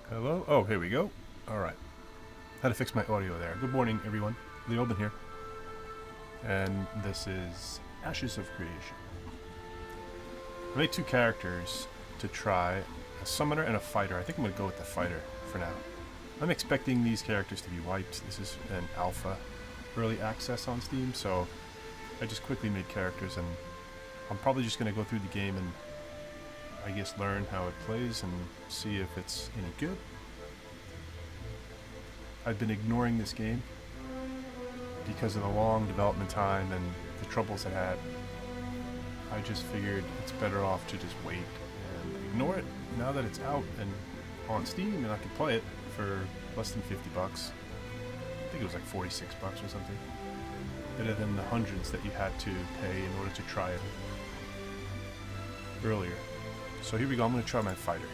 Hello? Oh, here we go. Alright. Had to fix my audio there. Good morning, everyone. Leoben here. And this is Ashes of Creation. I made two characters to try, a summoner and a fighter. I think I'm going to go with the fighter for now. I'm expecting these characters to be wiped. This is an alpha early access on Steam, so I just quickly made characters, and I'm probably just going to go through the game and I guess learn how it plays and see if it's any good. I've been ignoring this game because of the long development time and the troubles it had. I just figured it's better off to just wait and ignore it now that it's out and on Steam, and I can play it for less than $50. I think it was like $46 or something. Better than the hundreds that you had to pay in order to try it earlier. So here we go, I'm going to try my fighter.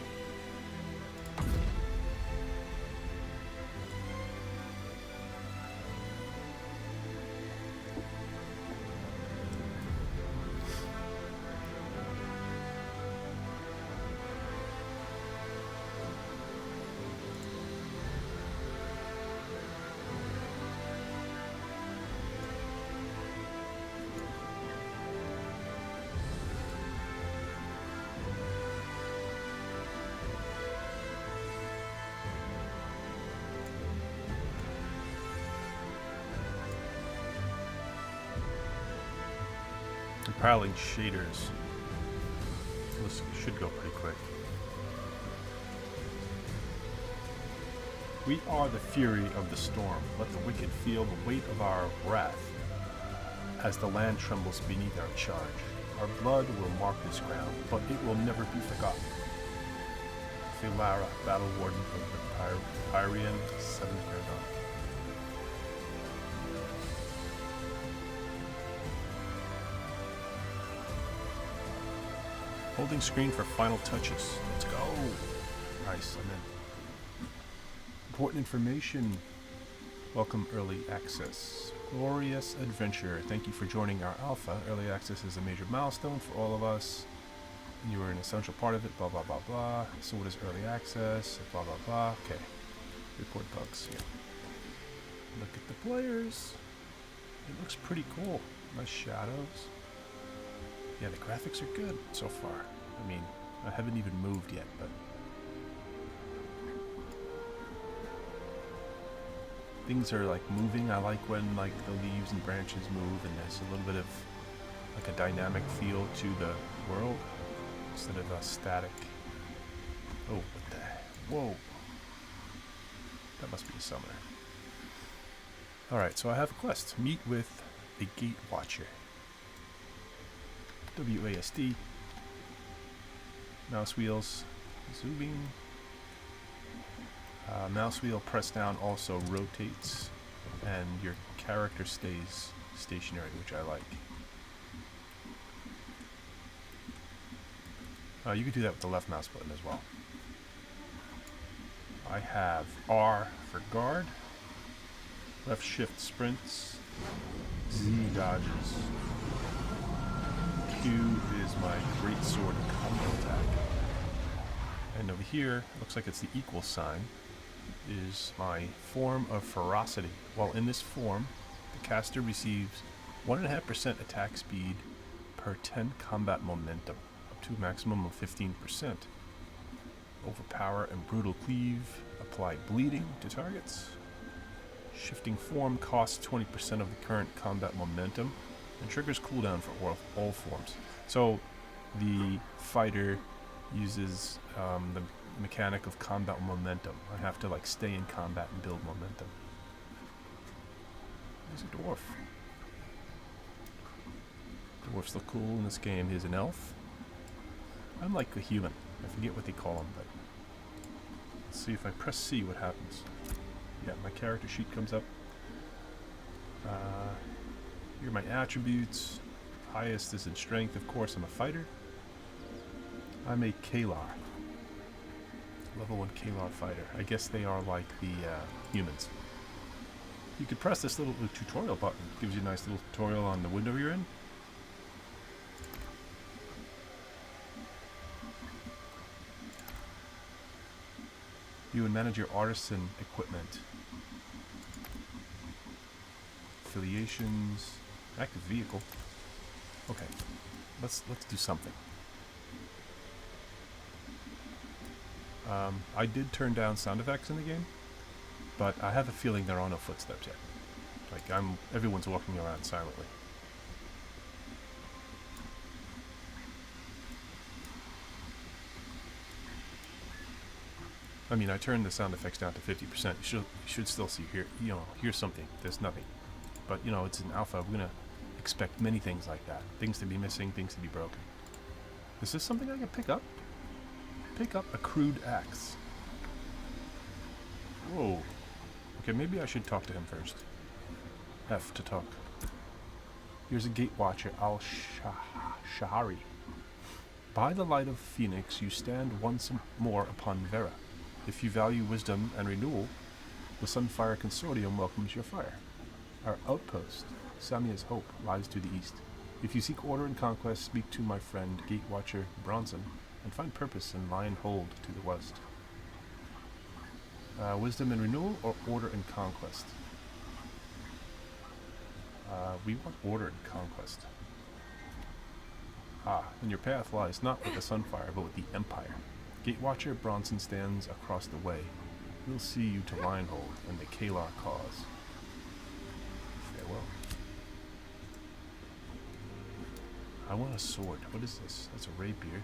Compiling shaders. This should go pretty quick. We are the fury of the storm. Let the wicked feel the weight of our wrath as the land trembles beneath our charge. Our blood will mark this ground, but it will never be forgotten. Philara, battle warden of the Pyrian 7th Paragon. Holding screen for final touches. Let's go. Nice, I'm in. Important information. Welcome early access. Glorious adventure. Thank you for joining our alpha. Early access is a major milestone for all of us. You are an essential part of it. Blah, blah, blah, blah. So what is early access? Blah, blah, blah. Okay. Report bugs. Yeah. Look at the players. It looks pretty cool. Nice shadows. Yeah, the graphics are good so far. I mean, I haven't even moved yet, but things are like moving. I like when like the leaves and branches move and there's a little bit of like a dynamic feel to the world instead of a static. Oh, what the? Whoa. That must be a summoner. Alright, so I have a quest. Meet with the Gate Watcher. WASD, mouse wheels, zooming, mouse wheel press down also rotates, and your character stays stationary, which I like. You can do that with the left mouse button as well. I have R for guard, left shift sprints, Z dodges. Q is my great sword combo attack. And over here, looks like it's the equal sign, is my form of ferocity. While in this form, the caster receives 1.5% attack speed per 10 combat momentum, up to a maximum of 15%. Overpower and brutal cleave, apply bleeding to targets. Shifting form costs 20% of the current combat momentum, and triggers cooldown for all forms. So the fighter uses the mechanic of combat momentum. I have to like stay in combat and build momentum. He's a dwarf. Dwarfs look cool in this game. He's an elf. I'm like a human. I forget what they call him, but let's see if I press C what happens. Yeah, my character sheet comes up. Here are my attributes. Highest is in strength, of course. I'm a fighter. I'm a Kalar. Level 1 Kalar fighter. I guess they are like the humans. You could press this little tutorial button. It gives you a nice little tutorial on the window you're in. You and manage your artisan equipment. Affiliations. Active vehicle. Okay. Let's do something. I did turn down sound effects in the game, but I have a feeling there are no footsteps yet. Like everyone's walking around silently. I mean, I turned the sound effects down to 50%. You should still hear something. There's nothing. But, it's an alpha. We're going to expect many things like that. Things to be missing, things to be broken. Is this something I can pick up? Pick up a crude axe. Whoa. Okay, maybe I should talk to him first. F to talk. Here's a gate watcher, Al-Shahari. By the light of Phoenix, you stand once more upon Verra. If you value wisdom and renewal, the Sunfire Consortium welcomes your fire. Our outpost, Samia's Hope, lies to the east. If you seek order and conquest, speak to my friend, Gatewatcher Bronson, and find purpose in Lion Hold to the west. Wisdom and renewal, or order and conquest? We want order and conquest. And your path lies not with the Sunfire, but with the Empire. Gatewatcher Bronson stands across the way. We'll see you to Lionhold and the Kalar cause. Farewell. I want a sword. What is this? That's a rapier.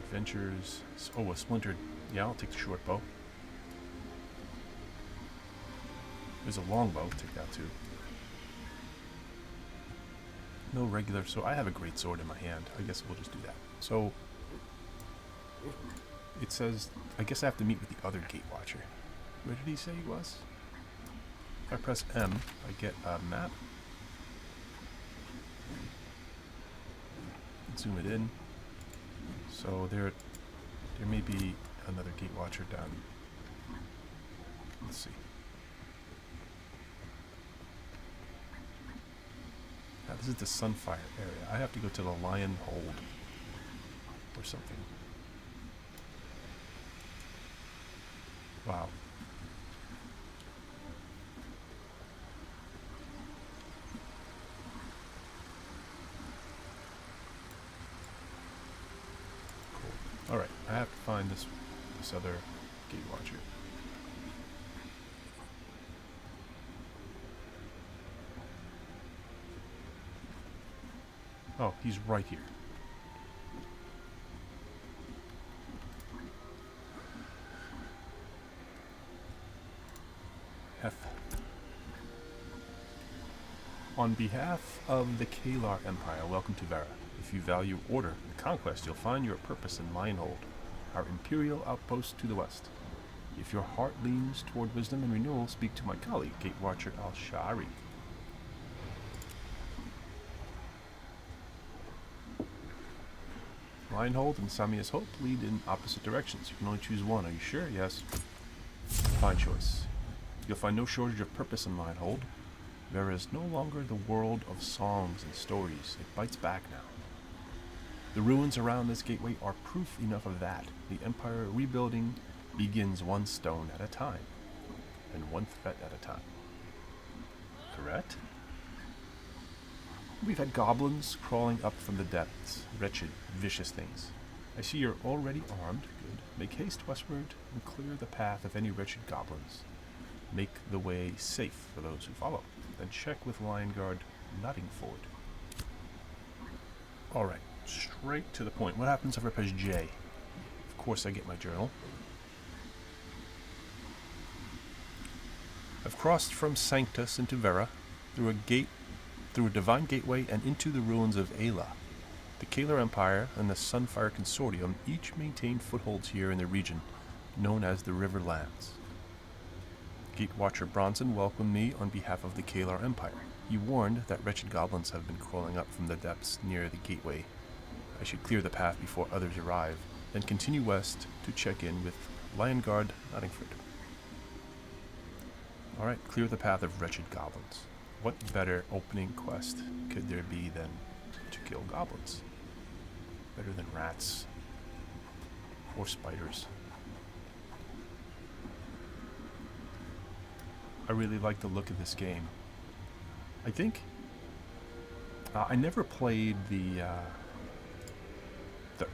Adventures. Oh, a splintered. Yeah, I'll take the short bow. There's a long bow. Take that too. No regular sword. I have a great sword in my hand. I guess we'll just do that. So, it says, I guess I have to meet with the other Gatewatcher. Where did he say he was? If I press M, I get a map. Zoom it in. So there may be another Gatewatcher down. Let's see. Now this is the Sunfire area. I have to go to the Lion Hold or something. Wow. Cool. Alright, I have to find this other Gatewatcher. Oh, he's right here. F. On behalf of the Kalar Empire, welcome to Verra. If you value order and conquest, you'll find your purpose in Lionhold, our imperial outpost to the west. If your heart leans toward wisdom and renewal, speak to my colleague, Gatewatcher Al-Shahari. Lionhold and Samia's Hope lead in opposite directions. You can only choose one. Are you sure? Yes. Fine choice. You'll find no shortage of purpose in Lionhold. Verra is no longer the world of songs and stories. It bites back now. The ruins around this gateway are proof enough of that. The Empire rebuilding begins one stone at a time, and one threat at a time. Correct? We've had goblins crawling up from the depths, wretched, vicious things. I see you're already armed. Good. Make haste westward and clear the path of any wretched goblins. Make the way safe for those who follow. Then check with Lion Guard Nottingford. Alright, straight to the point. What happens if I press J? Of course I get my journal. I've crossed from Sanctus into Verra, through a divine gateway and into the ruins of Ayla. The Kalar Empire and the Sunfire Consortium each maintain footholds here in the region, known as the Riverlands. Gatewatcher Bronson welcomed me on behalf of the Kalar Empire. He warned that wretched goblins have been crawling up from the depths near the gateway. I should clear the path before others arrive, then continue west to check in with Lion Guard Nottingford. Alright, clear the path of wretched goblins. What better opening quest could there be than to kill goblins? Better than rats. Or spiders. I really like the look of this game. I think I never played the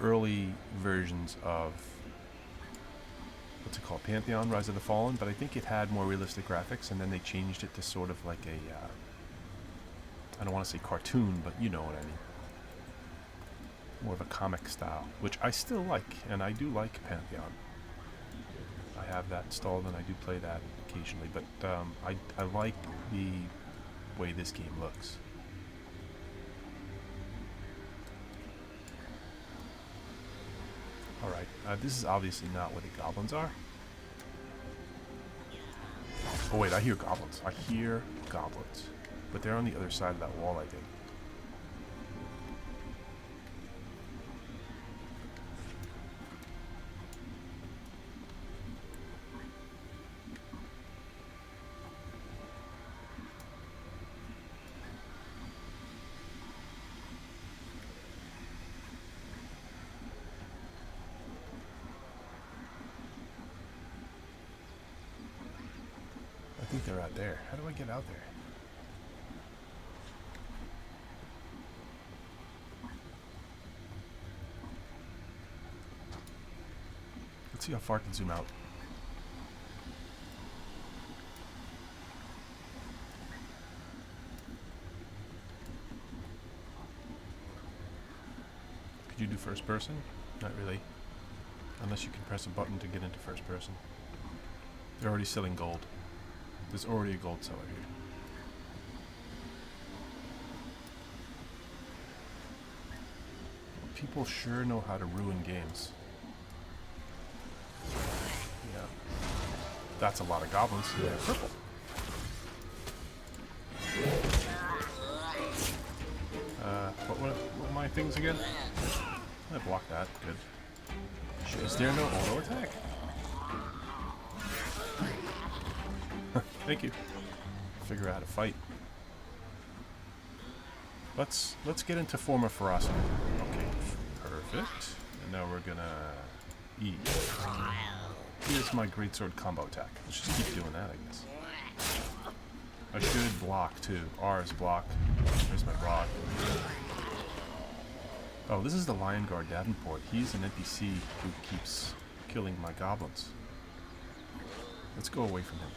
early versions of what's it called, Pantheon, Rise of the Fallen, but I think it had more realistic graphics, and then they changed it to sort of like a I don't want to say cartoon, but you know what I mean. More of a comic style, which I still like, and I do like Pantheon. I have that installed and I do play that occasionally, but I like the way this game looks. Alright, this is obviously not where the goblins are. Oh wait, I hear goblins. I hear goblins. But they're on the other side of that wall, I think. I think they're out there. How do I get out there? Let's see how far I can zoom out. Could you do first person? Not really. Unless you can press a button to get into first person. They're already selling gold. There's already a gold seller here. People sure know how to ruin games. Yeah. That's a lot of goblins. Yeah, purple. What were my things again? I blocked that. Good. Is there no auto attack? Thank you. Figure out how to fight. Let's get into form of ferocity. Okay, perfect. And now we're gonna eat. Here's my greatsword combo attack. Let's just keep doing that, I guess. I should block too. R is block. There's my block. Oh, this is the Lion Guard Davenport. He's an NPC who keeps killing my goblins. Let's go away from him.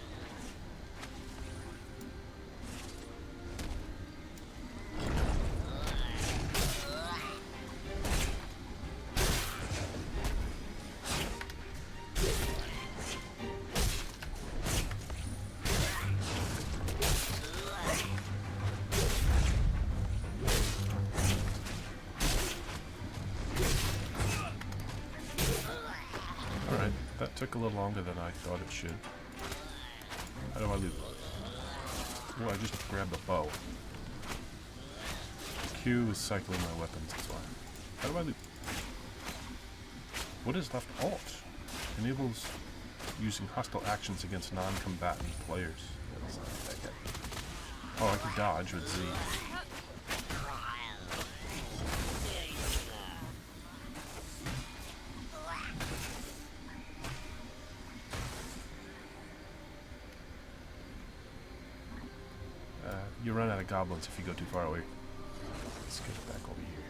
Took a little longer than I thought it should. How do I loot? Oh, I just grabbed the bow. Q is cycling my weapons, that's why. How do I loot? What is left? Alt. Enables using hostile actions against non-combatant players. Yeah, that's not that good. Oh, I can dodge with Z. You run out of goblins if you go too far away. Let's get it back over here.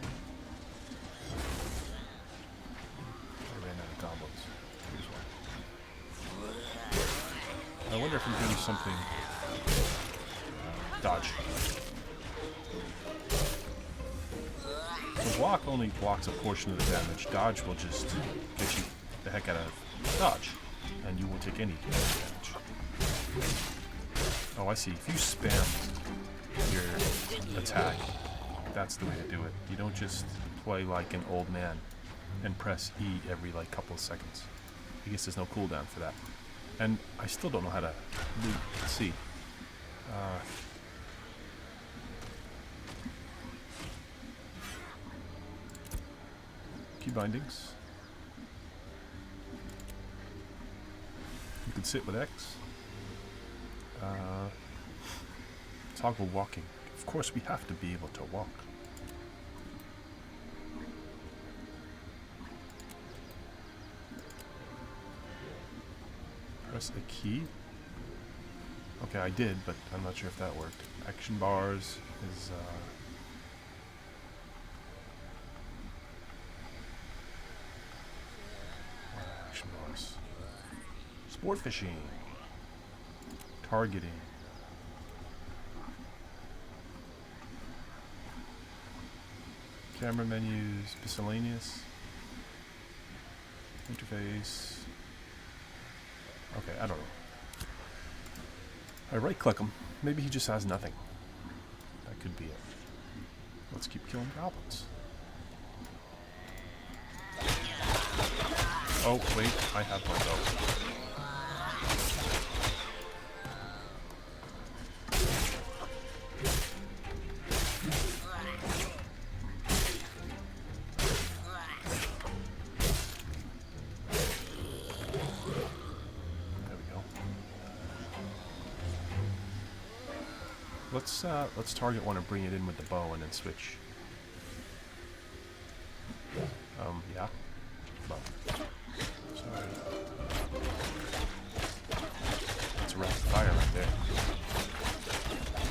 I ran out of goblins. Here's one. I wonder if I'm doing something... dodge. So block only blocks a portion of the damage. Dodge will just get you the heck out of dodge. And you won't take any damage. Oh, I see. If you spam your attack, that's the way to do it. You don't just play like an old man and press E every like couple of seconds. I guess there's no cooldown for that. And I still don't know how to loot. Let's see. Key bindings. You can sit with X. Toggle walking. Of course, we have to be able to walk. Press a key. Okay, I did, but I'm not sure if that worked. Action bars is what are action bars? Sport fishing. Targeting. Camera menus, miscellaneous. Interface. Okay, I don't know. I right click him. Maybe he just has nothing. That could be it. Let's keep killing goblins. Oh, wait, I have my bow. Let's target one and bring it in with the bow and then switch. Yeah. Bow. Sorry. That's a rapid fire right there.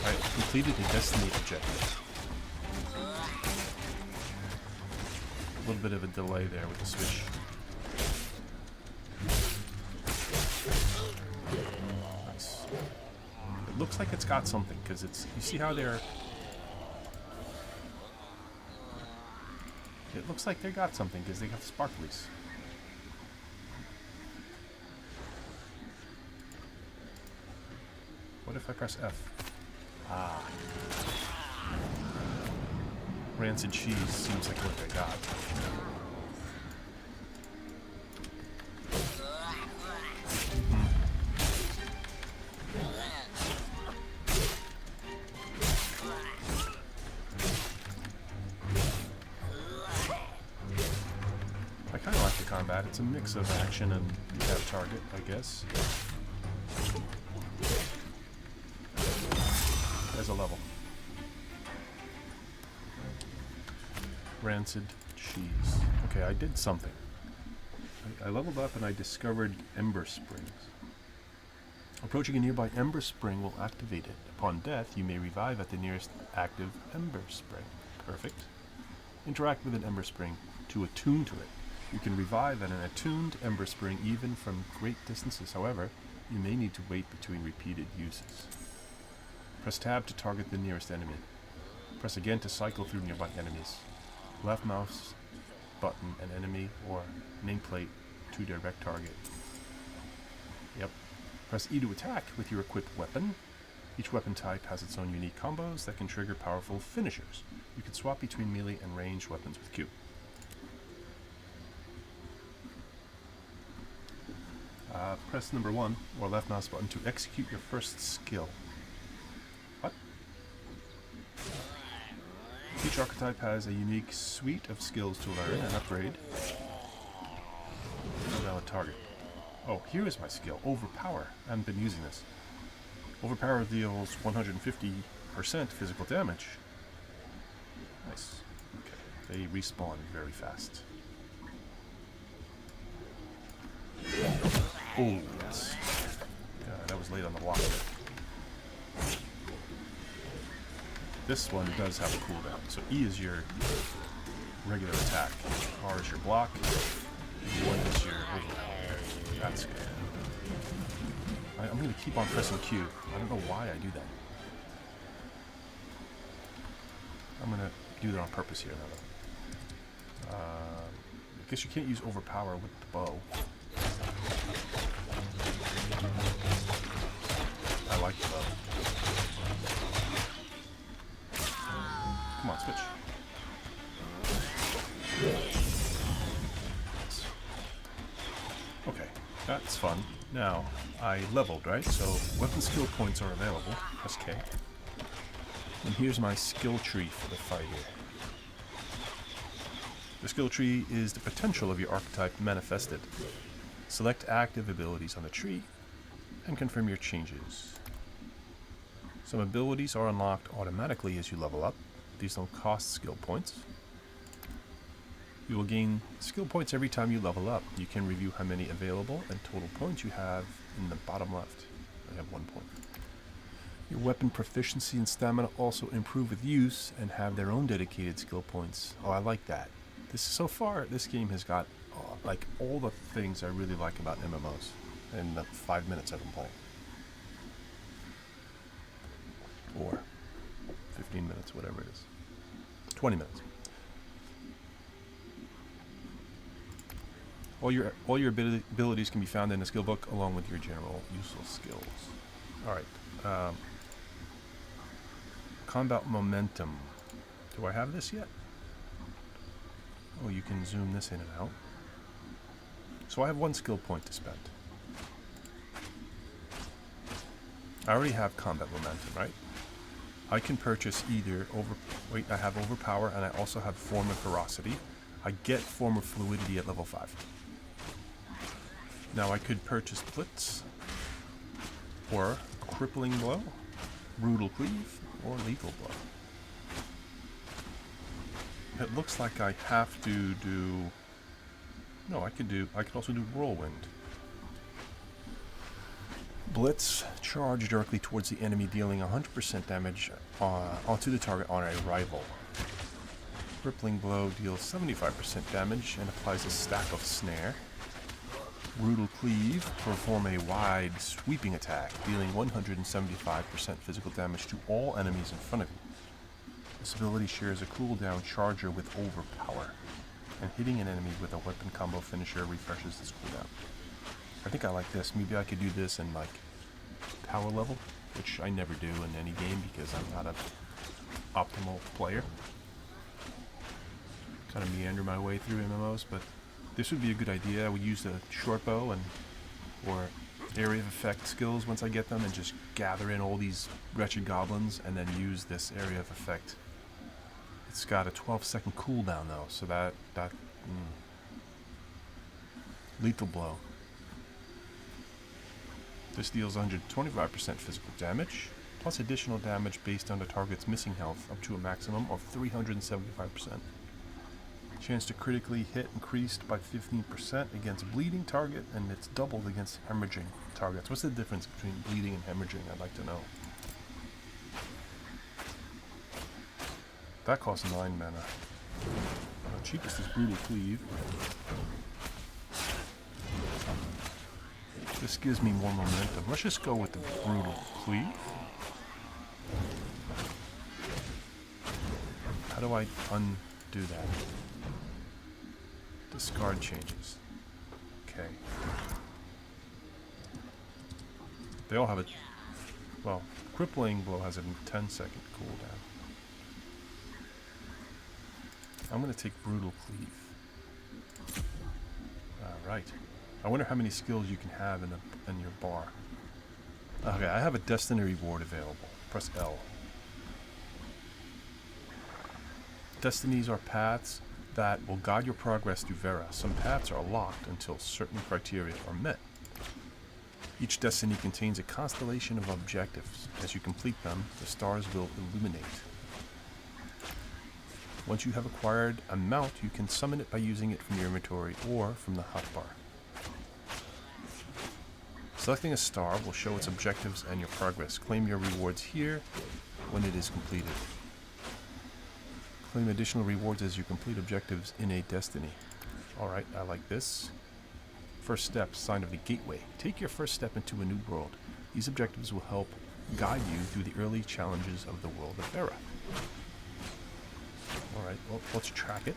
Alright, completed the destiny objective. A little bit of a delay there with the switch. Nice. It looks like it's got something, because it's, you see how they're, it looks like they got something, because they got the sparklies. What if I press F? Ah. Rancid cheese seems like what they got. I kind of like the combat. It's a mix of action and you have target, I guess. There's a level. Rancid cheese. Okay, I did something. I leveled up and I discovered Ember Springs. Approaching a nearby Ember Spring will activate it. Upon death, you may revive at the nearest active Ember Spring. Perfect. Interact with an Ember Spring to attune to it. You can revive at an attuned Ember Spring even from great distances. However, you may need to wait between repeated uses. Press tab to target the nearest enemy. Press again to cycle through nearby enemies. Left mouse button an enemy or nameplate to direct target. Yep. Press E to attack with your equipped weapon. Each weapon type has its own unique combos that can trigger powerful finishers. You can swap between melee and ranged weapons with Q. Press number 1 or left mouse button to execute your first skill. What? Each archetype has a unique suite of skills to learn and upgrade. Now a target. Oh, here is my skill. Overpower. I haven't been using this. Overpower deals 150% physical damage. Nice. Okay. They respawn very fast. Oh, yes. God, that was late on the block there. This one does have a cooldown. So E is your regular attack. R is your block. 1 is your overpower. That's good. I'm going to keep on pressing Q. I don't know why I do that. I'm going to do that on purpose here. I guess you can't use overpower with the bow. I like the bow. Come on, switch. Okay, that's fun. Now, I leveled, right? So, weapon skill points are available. Press K. And here's my skill tree for the fight here. The skill tree is the potential of your archetype manifested. Select active abilities on the tree and confirm your changes. Some abilities are unlocked automatically as you level up. These don't cost skill points. You will gain skill points every time you level up. You can review how many available and total points you have in the bottom left. I have 1 point. Your weapon proficiency and stamina also improve with use and have their own dedicated skill points. Oh, I like that. So far, this game has got like all the things I really like about MMOs in the 5 minutes I've been playing. Or 15 minutes, whatever it is. 20 minutes. All your abilities can be found in the skill book along with your general useful skills. Alright. Combat momentum. Do I have this yet? Oh, you can zoom this in and out. So I have 1 skill point to spend. I already have combat momentum, right? I can purchase either I have overpower and I also have form of ferocity. I get form of fluidity at level 5. Now I could purchase blitz, or crippling blow, brutal cleave, or lethal blow. It looks like I have to do... No, I could also do whirlwind. Blitz, charge directly towards the enemy, dealing 100% damage onto the target on arrival. Crippling blow deals 75% damage and applies a stack of snare. Brutal cleave, perform a wide sweeping attack, dealing 175% physical damage to all enemies in front of you. This ability shares a cooldown charger with overpower, and hitting an enemy with a weapon combo finisher refreshes this cooldown. I think I like this. Maybe I could do this in like power level, which I never do in any game because I'm not an optimal player. Kind of meander my way through MMOs, but this would be a good idea. I would use the short bow or area of effect skills once I get them and just gather in all these wretched goblins and then use this area of effect. It's got a 12-second cooldown though, so that lethal blow. This deals 125% physical damage, plus additional damage based on the target's missing health up to a maximum of 375%. Chance to critically hit increased by 15% against bleeding target, and it's doubled against hemorrhaging targets. What's the difference between bleeding and hemorrhaging? I'd like to know. That costs 9 mana. Cheapest is brutal cleave. This gives me more momentum. Let's just go with the brutal cleave. How do I undo that? Discard changes. Okay. They all have a... Well, crippling blow has a 10-second cooldown. I'm going to take brutal cleave. Alright. I wonder how many skills you can have in your bar. Okay, I have a destiny reward available. Press L. Destinies are paths that will guide your progress through Verra. Some paths are locked until certain criteria are met. Each destiny contains a constellation of objectives. As you complete them, the stars will illuminate. Once you have acquired a mount, you can summon it by using it from your inventory or from the hotbar. Selecting a star will show its objectives and your progress. Claim your rewards here when it is completed. Claim additional rewards as you complete objectives in a destiny. Alright, I like this. First step, sign of the gateway. Take your first step into a new world. These objectives will help guide you through the early challenges of the world of Verra. Alright, well, let's track it.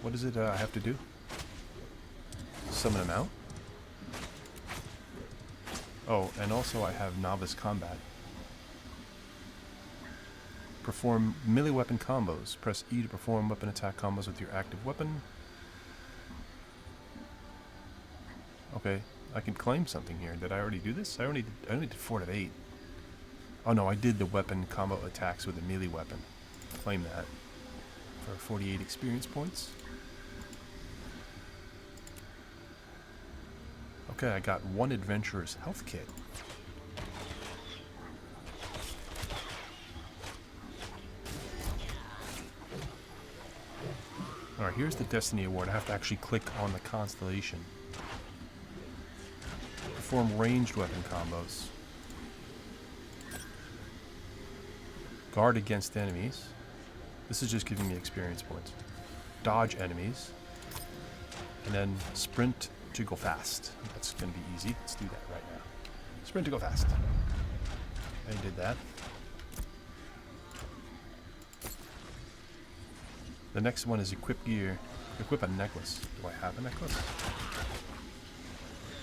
What is it I have to do? Summon them out? Oh, and also I have novice combat. Perform melee weapon combos. Press E to perform weapon attack combos with your active weapon. Okay, I can claim something here. Did I already do this? I only did 4 out of 8. Oh no, I did the weapon combo attacks with a melee weapon. Claim that for 48 experience points. Okay, I got 1 adventurer's health kit. Alright, here's the Destiny Award. I have to actually click on the constellation. Perform ranged weapon combos. Guard against enemies. This is just giving me experience points. Dodge enemies. And then sprint to go fast. That's going to be easy. Let's do that right now. Sprint to go fast. I did that. The next one is equip gear. Equip a necklace. Do I have a necklace?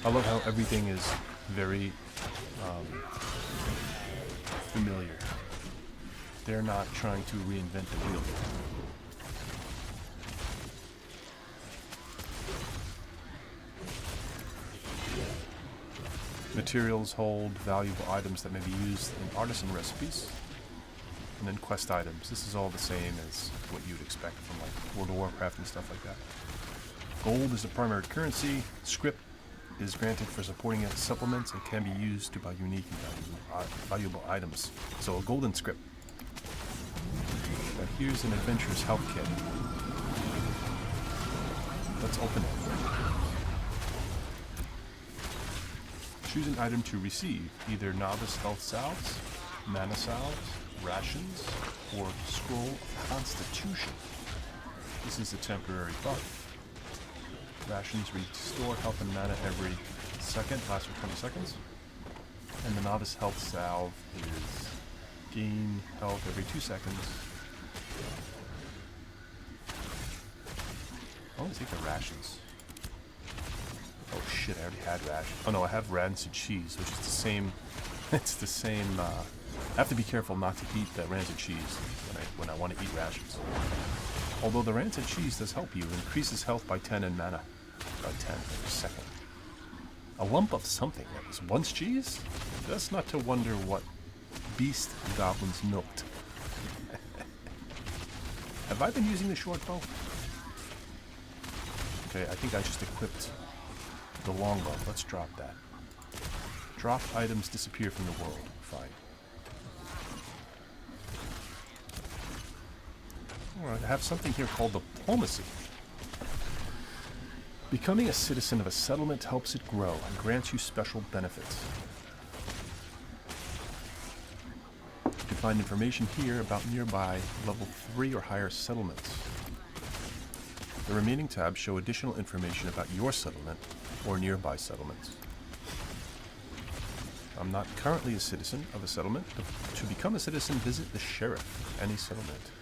I love how everything is very familiar. They're not trying to reinvent the wheel. Materials hold valuable items that may be used in artisan recipes. And then quest items. This is all the same as what you'd expect from like World of Warcraft and stuff like that. Gold is the primary currency. Script is granted for supporting its supplements and can be used to buy unique and valuable items. So a golden script. Now here's an adventurer's health kit. Let's open it. Choose an item to receive, either novice health salves, mana salves, rations, or scroll of constitution. This is a temporary buff. Rations restore health and mana every second, lasts for 20 seconds. And the novice health salve is gain health every 2 seconds. I want to take the rations. Oh shit, I already had rations. Oh no, I have rancid cheese, which is the same. It's the same. I have to be careful not to eat the rancid cheese when I want to eat rations. Although the rancid cheese does help you, it increases health by 10 and mana by 10 per second. A lump of something that was once cheese? That's not to wonder what beast the goblins milked. Have I been using the short bow? Okay, I think I just equipped the longbow. Let's drop that. Drop items disappear from the world. Fine. Alright, I have something here called diplomacy. Becoming a citizen of a settlement helps it grow and grants you special benefits. You can find information here about nearby level 3 or higher settlements. The remaining tabs show additional information about your settlement or nearby settlements. I'm not currently a citizen of a settlement. To become a citizen, visit the sheriff of any settlement.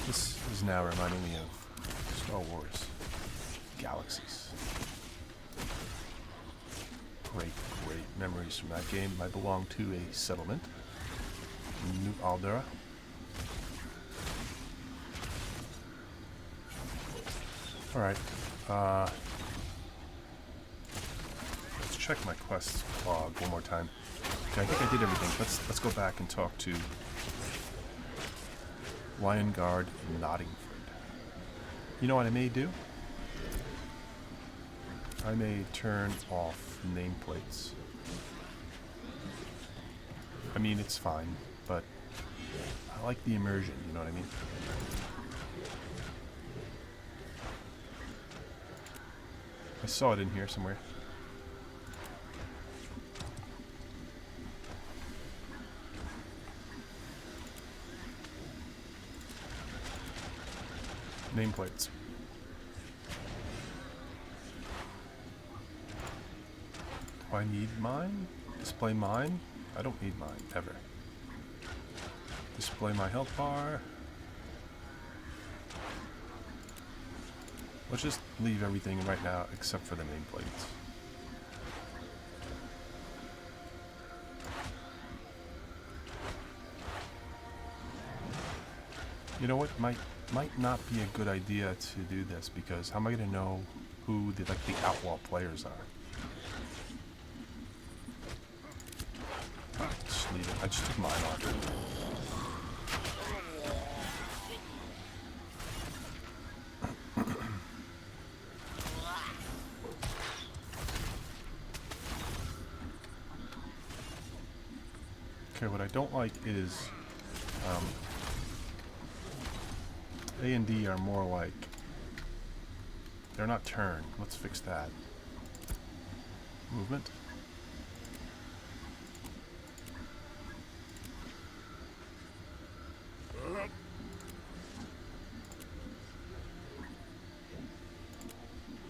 This is now reminding me of Star Wars Galaxies. Great memories from that game. I belong to a settlement, New Aldera. Alright, let's check my quest log one more time. Okay, I think I did everything. Let's go back and talk to Lion Guard Nottingford. You know what I may do? I may turn off nameplates. I mean, it's fine, but I like the immersion, you know what I mean? I saw it in here somewhere. Nameplates. Do I need mine? Display mine? I don't need mine, ever. Display my health bar. Let's just leave everything right now except for the nameplates. You know what? Might not be a good idea to do this, because how am I going to know who the outlaw players are? Just leave it. I just took mine off. Okay, what I don't like is A and D are more like They're not turn. Let's fix that. Movement.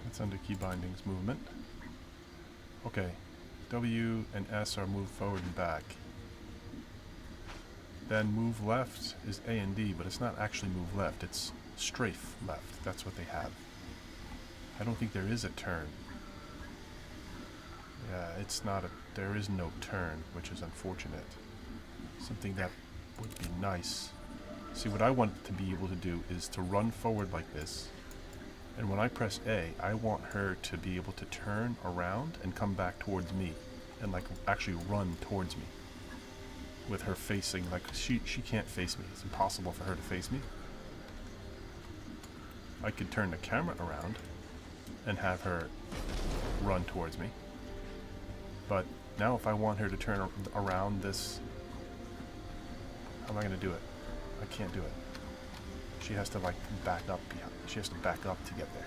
That's under key bindings. Movement. Okay. W and S are move forward and back. Then move left is A and D, but it's not actually move left. It's strafe left. That's what they have. I don't think there is a turn. Yeah, it's not a... There is no turn, which is unfortunate. Something that would be nice. See, what I want to be able to do is to run forward like this. And when I press A, I want her to be able to turn around and come back towards me. And, like, actually run towards me. With her facing, like, she can't face me. It's impossible for her to face me. I could turn the camera around and have her run towards me. But now if I want her to turn around this... How am I going to do it? I can't do it. She has to, like, back up behind. She has to back up to get there.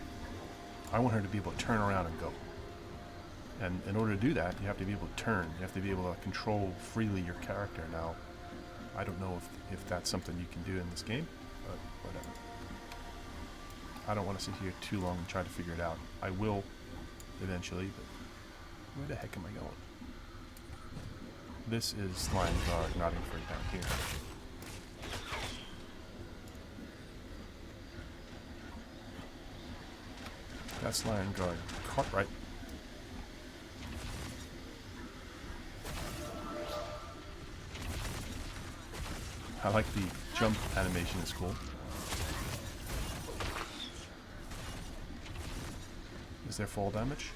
I want her to be able to turn around and go. And in order to do that, you have to be able to turn. You have to be able to control freely your character. Now, I don't know if that's something you can do in this game, but whatever. I don't want to sit here too long and try to figure it out. I will eventually, but where the heck am I going? This is Lion Guard, Nottingford down here. That's Lion Guard. Cartwright. I like the jump animation, it's cool. Is there fall damage?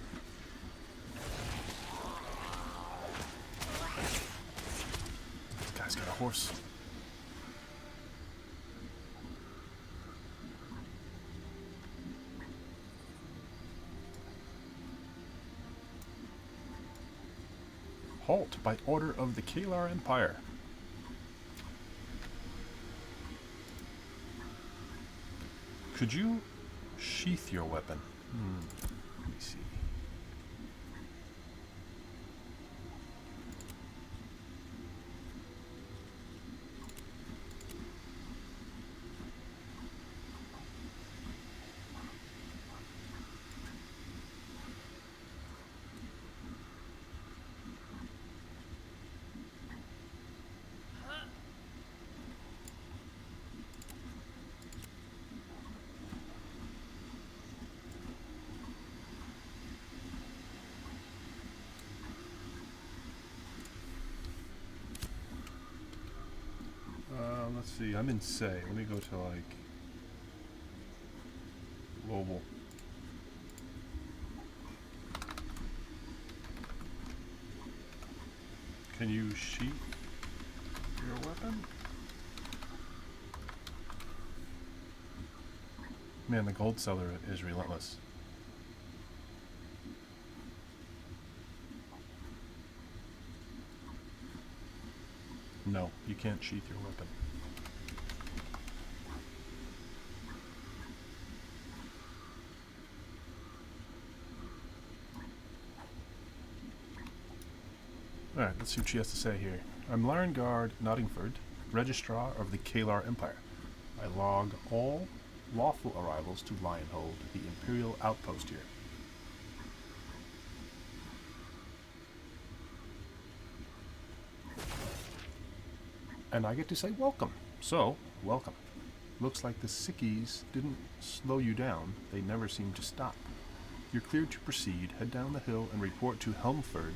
This guy's got a horse. Halt by order of the Kalar Empire. Could you sheath your weapon? Let me see. Let's see, I'm in Say. Let me go to, like, global. Can you sheath your weapon? Man, the gold seller is relentless. No, you can't sheath your weapon. Alright, let's see what she has to say here. I'm Larengard Nottingford, Registrar of the Kalar Empire. I log all lawful arrivals to Lionhold, the Imperial outpost here. And I get to say welcome. So, welcome. Looks like the Sickies didn't slow you down. They never seem to stop. You're cleared to proceed. Head down the hill and report to Helmlord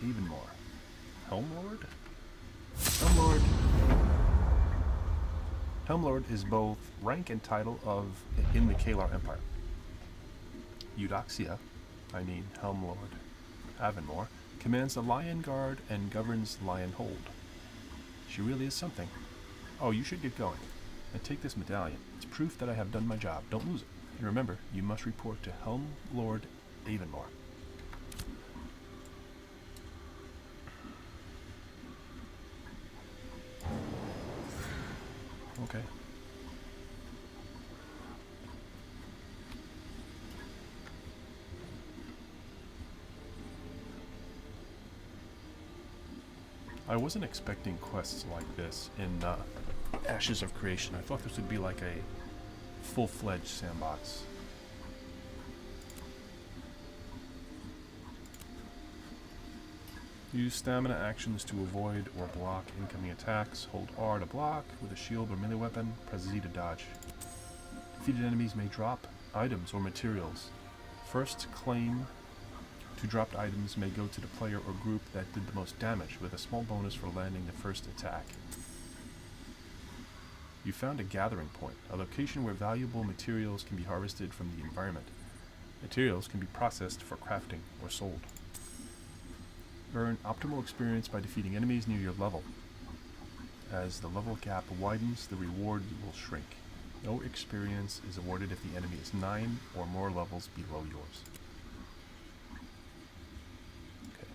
Avonmore. Helmlord? Helmlord. Helmlord is both rank and title in the Kalar Empire. Eudoxia, Helmlord Avonmore, commands the Lion Guard and governs Lionhold. She really is something. Oh, you should get going. And take this medallion. It's proof that I have done my job. Don't lose it. And remember, you must report to Helmlord Avonmore. Okay. I wasn't expecting quests like this in Ashes of Creation. I thought this would be like a full-fledged sandbox. Use stamina actions to avoid or block incoming attacks. Hold R to block with a shield or melee weapon. Press Z to dodge. Defeated enemies may drop items or materials. First claim to dropped items may go to the player or group that did the most damage, with a small bonus for landing the first attack. You found a gathering point, a location where valuable materials can be harvested from the environment. Materials can be processed for crafting or sold. Earn optimal experience by defeating enemies near your level. As the level gap widens, the reward will shrink. No experience is awarded if the enemy is 9 or more levels below yours. Okay.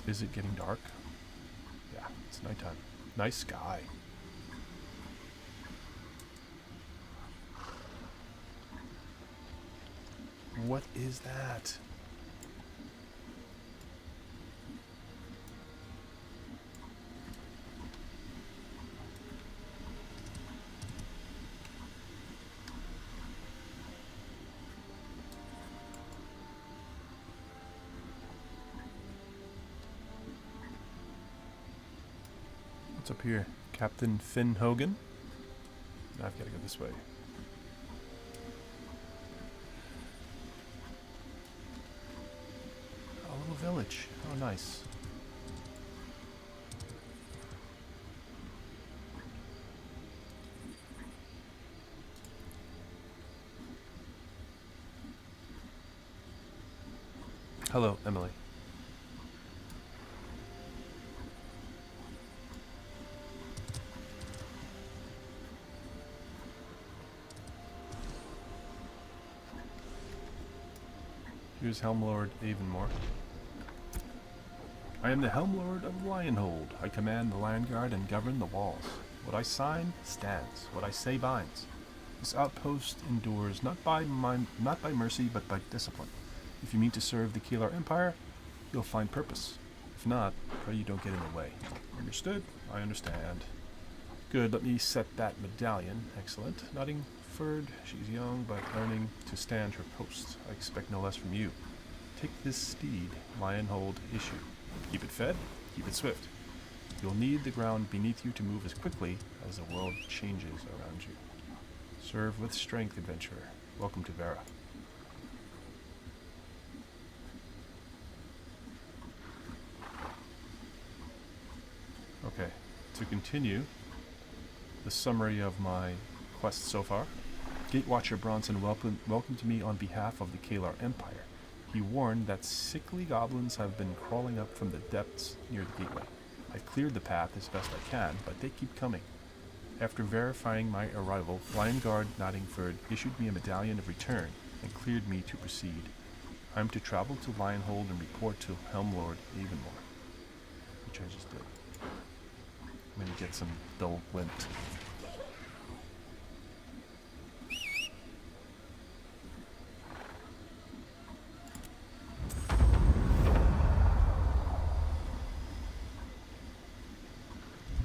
Is it getting dark? Yeah, it's nighttime. Nice sky. What is that? What's up here? Captain Finn Hogan? Now I've got to go this way. Village. Oh, nice. Hello, Emily. Here's Helm Lord Avonmore. I am the Helm Lord of Lionhold. I command the Lion Guard and govern the walls. What I sign stands. What I say binds. This outpost endures not by mercy, but by discipline. If you mean to serve the Kalar Empire, you'll find purpose. If not, pray you don't get in the way. Understood? I understand. Good, let me set that medallion. Excellent. Nottingford, she's young, but learning to stand her post. I expect no less from you. Take this steed, Lionhold issue. Keep it fed, keep it swift. You'll need the ground beneath you to move as quickly as the world changes around you. Serve with strength, adventurer. Welcome to Verra. Okay, to continue the summary of my quest so far. Gatewatcher Bronson welcomed me on behalf of the Kalar Empire. He warned that sickly goblins have been crawling up from the depths near the gateway. I've cleared the path as best I can, but they keep coming. After verifying my arrival, Lion Guard Nottingford issued me a medallion of return and cleared me to proceed. I'm to travel to Lionhold and report to Helm Lord Avonmore, which I just did. I'm going to get some dull glint.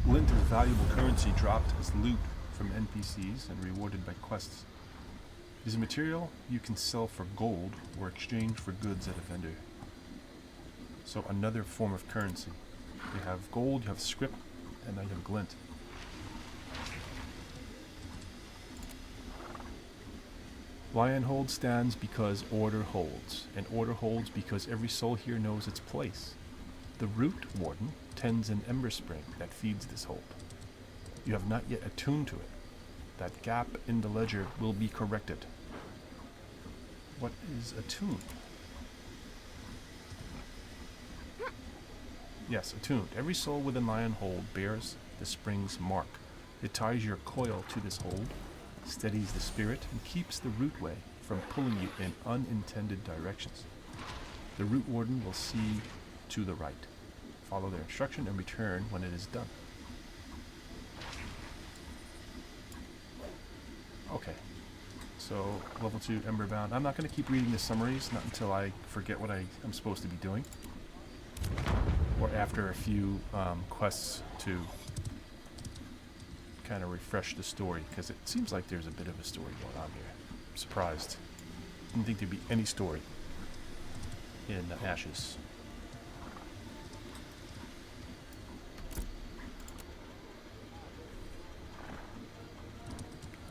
Glint is valuable currency dropped as loot from NPCs and rewarded by quests. It is a material you can sell for gold or exchange for goods at a vendor. So another form of currency. You have gold, you have script, and now you have glint. Lionhold stands because order holds, and order holds because every soul here knows its place. The Root Warden tends an ember spring that feeds this hold. You have not yet attuned to it. That gap in the ledger will be corrected. What is attuned? Yes, attuned. Every soul within Lionhold bears the spring's mark. It ties your coil to this hold, steadies the spirit, and keeps the rootway from pulling you in unintended directions. The Root Warden will see to the right. Follow their instruction and return when it is done. Okay, So, level 2 Emberbound. I'm not going to keep reading the summaries, not until I forget what I'm supposed to be doing. Or after a few quests to kind of refresh the story, because it seems like there's a bit of a story going on here. I'm surprised. Didn't think there'd be any story in Ashes.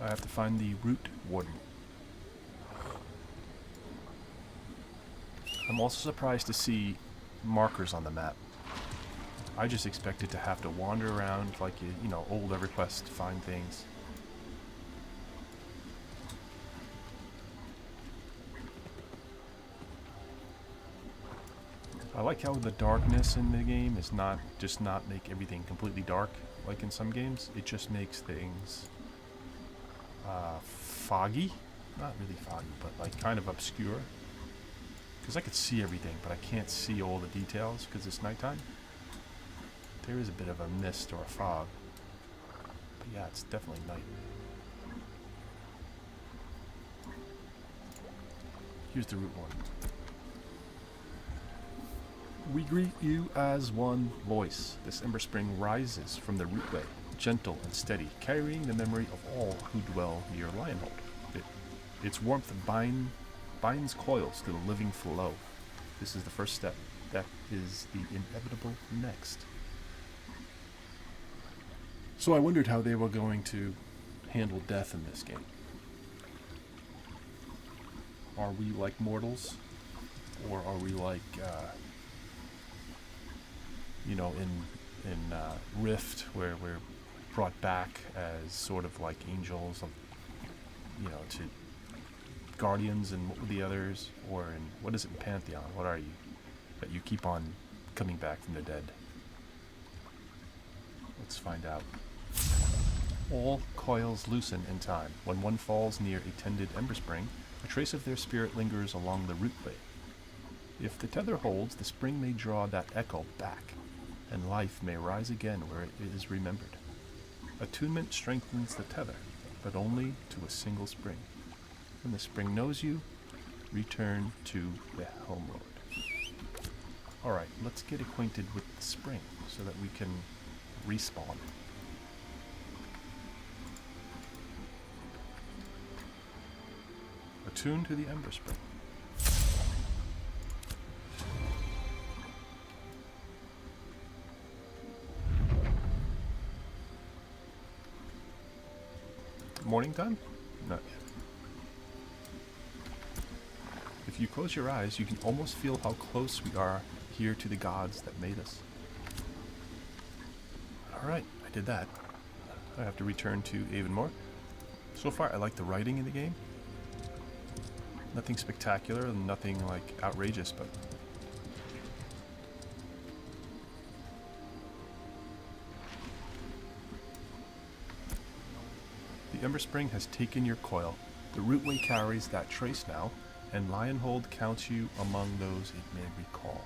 I have to find the root warden. I'm also surprised to see markers on the map. I just expected to have to wander around like you know, old EverQuest to find things. I like how the darkness in the game is not make everything completely dark like in some games. It just makes things foggy. Not really foggy, but like kind of obscure. Because I could see everything, but I can't see all the details because it's nighttime. There is a bit of a mist or a fog. But yeah, it's definitely night. Here's the root one. We greet you as one voice. This ember spring rises from the rootway, gentle and steady, carrying the memory of all who dwell near Lionhold. Its warmth binds coils to the living flow. This is the first step. That is the inevitable next. So I wondered how they were going to handle death in this game. Are we like mortals? Or are we like, you know, in Rift, where we're brought back as sort of like angels of, you know, to guardians and the others, or in, what is it in Pantheon? What are you? That you keep on coming back from the dead. Let's find out. All coils loosen in time. When one falls near a tended ember spring, a trace of their spirit lingers along the rootway. If the tether holds, the spring may draw that echo back, and life may rise again where it is remembered. Attunement strengthens the tether, but only to a single spring. When the spring knows you, return to the Helm Lord. Alright, let's get acquainted with the spring so that we can respawn. Attune to the Ember Spring. Morning time? Not yet. If you close your eyes, you can almost feel how close we are here to the gods that made us. Alright, I did that. I have to return to Avonmore. So far, I like the writing in the game. Nothing spectacular, nothing like outrageous, but the Ember Spring has taken your coil. The rootway carries that trace now, and Lionhold counts you among those it may recall.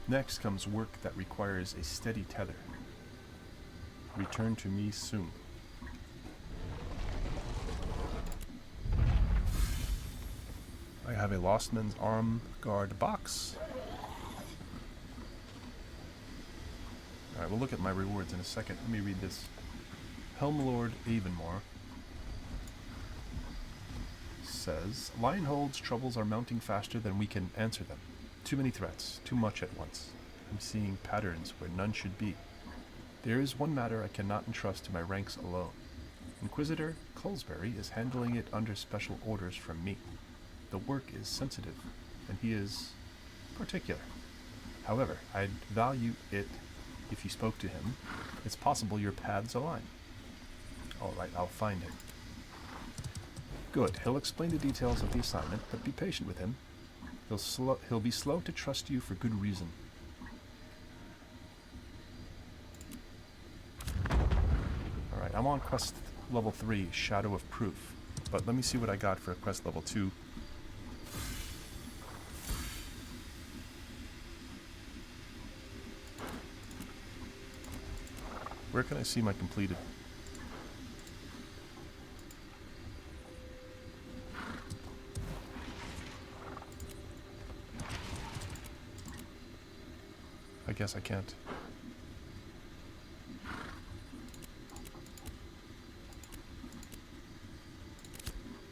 Next comes work that requires a steady tether. Return to me soon. I have a Lost Men's Arm Guard box. Alright, we'll look at my rewards in a second. Let me read this. Helm Lord Avonmore says, Lionhold's troubles are mounting faster than we can answer them. Too many threats, too much at once. I'm seeing patterns where none should be. There is one matter I cannot entrust to my ranks alone. Inquisitor Culsbury is handling it under special orders from me. The work is sensitive, and he is particular. However, I'd value it if you spoke to him. It's possible your paths align. Alright, I'll find him. Good. He'll explain the details of the assignment, but be patient with him. He'll be slow to trust you for good reason. Alright, I'm on quest level 3, Shadow of Proof. But let me see what I got for quest level 2. Where can I see my completed? I guess I can't.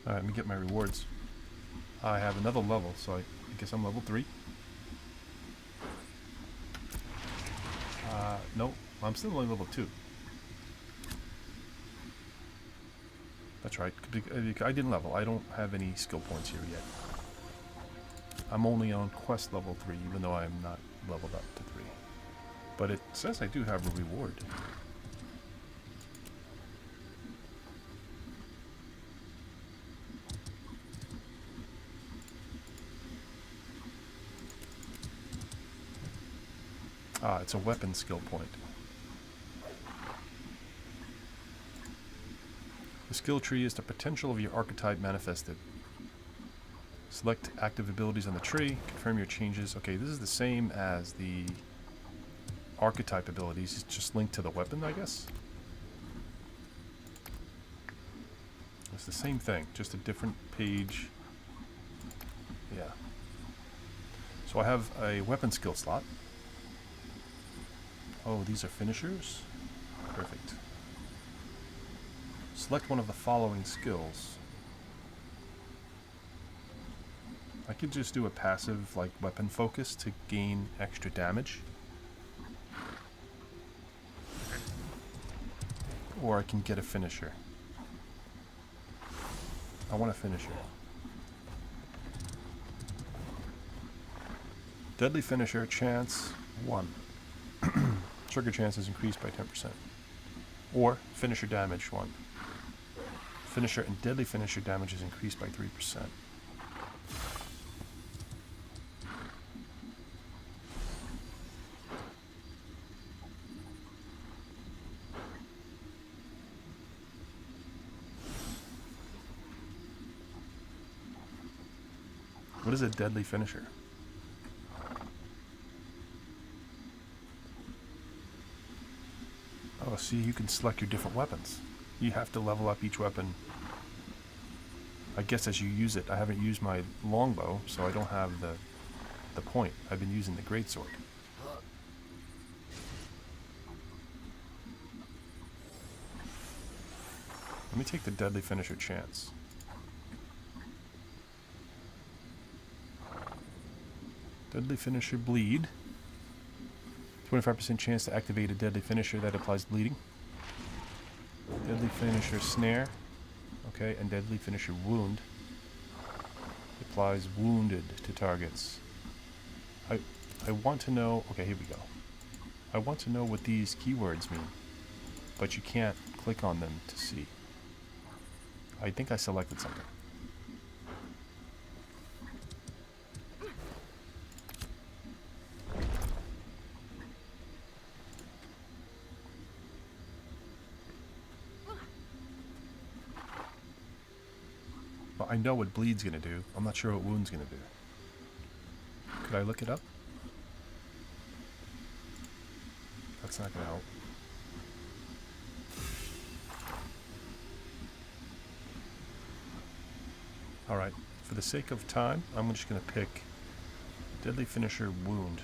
Alright, let me get my rewards. I have another level, so I guess I'm level 3. Nope, I'm still only level 2. That's right, I didn't level. I don't have any skill points here yet. I'm only on quest level 3, even though I'm not leveled up to 3. But it says I do have a reward. Ah, it's a weapon skill point. The skill tree is the potential of your archetype manifested. Select active abilities on the tree, confirm your changes. Okay, this is the same as the archetype abilities, it's just linked to the weapon, I guess. It's the same thing, just a different page. Yeah. So I have a weapon skill slot. Oh, these are finishers? Perfect. Select one of the following skills. I could just do a passive, like, weapon focus to gain extra damage. Or I can get a finisher. I want a finisher. Deadly finisher, chance 1. Trigger chance is increased by 10%. Or finisher damage 1. Finisher and deadly finisher damage is increased by 3%. What is a deadly finisher? Oh, see, you can select your different weapons. You have to level up each weapon, I guess, as you use it. I haven't used my longbow, so I don't have the point. I've been using the greatsword. Let me take the deadly finisher chance. Deadly finisher bleed. 25% chance to activate a deadly finisher that applies bleeding. Deadly finisher snare. Okay, and deadly finisher wound. Applies wounded to targets. I want to know... Okay, here we go. I want to know what these keywords mean, but you can't click on them to see. I think I selected something. Well, I know what bleed's gonna do. I'm not sure what wound's gonna do. Could I look it up? That's not gonna help. Alright, for the sake of time, I'm just gonna pick deadly finisher wound.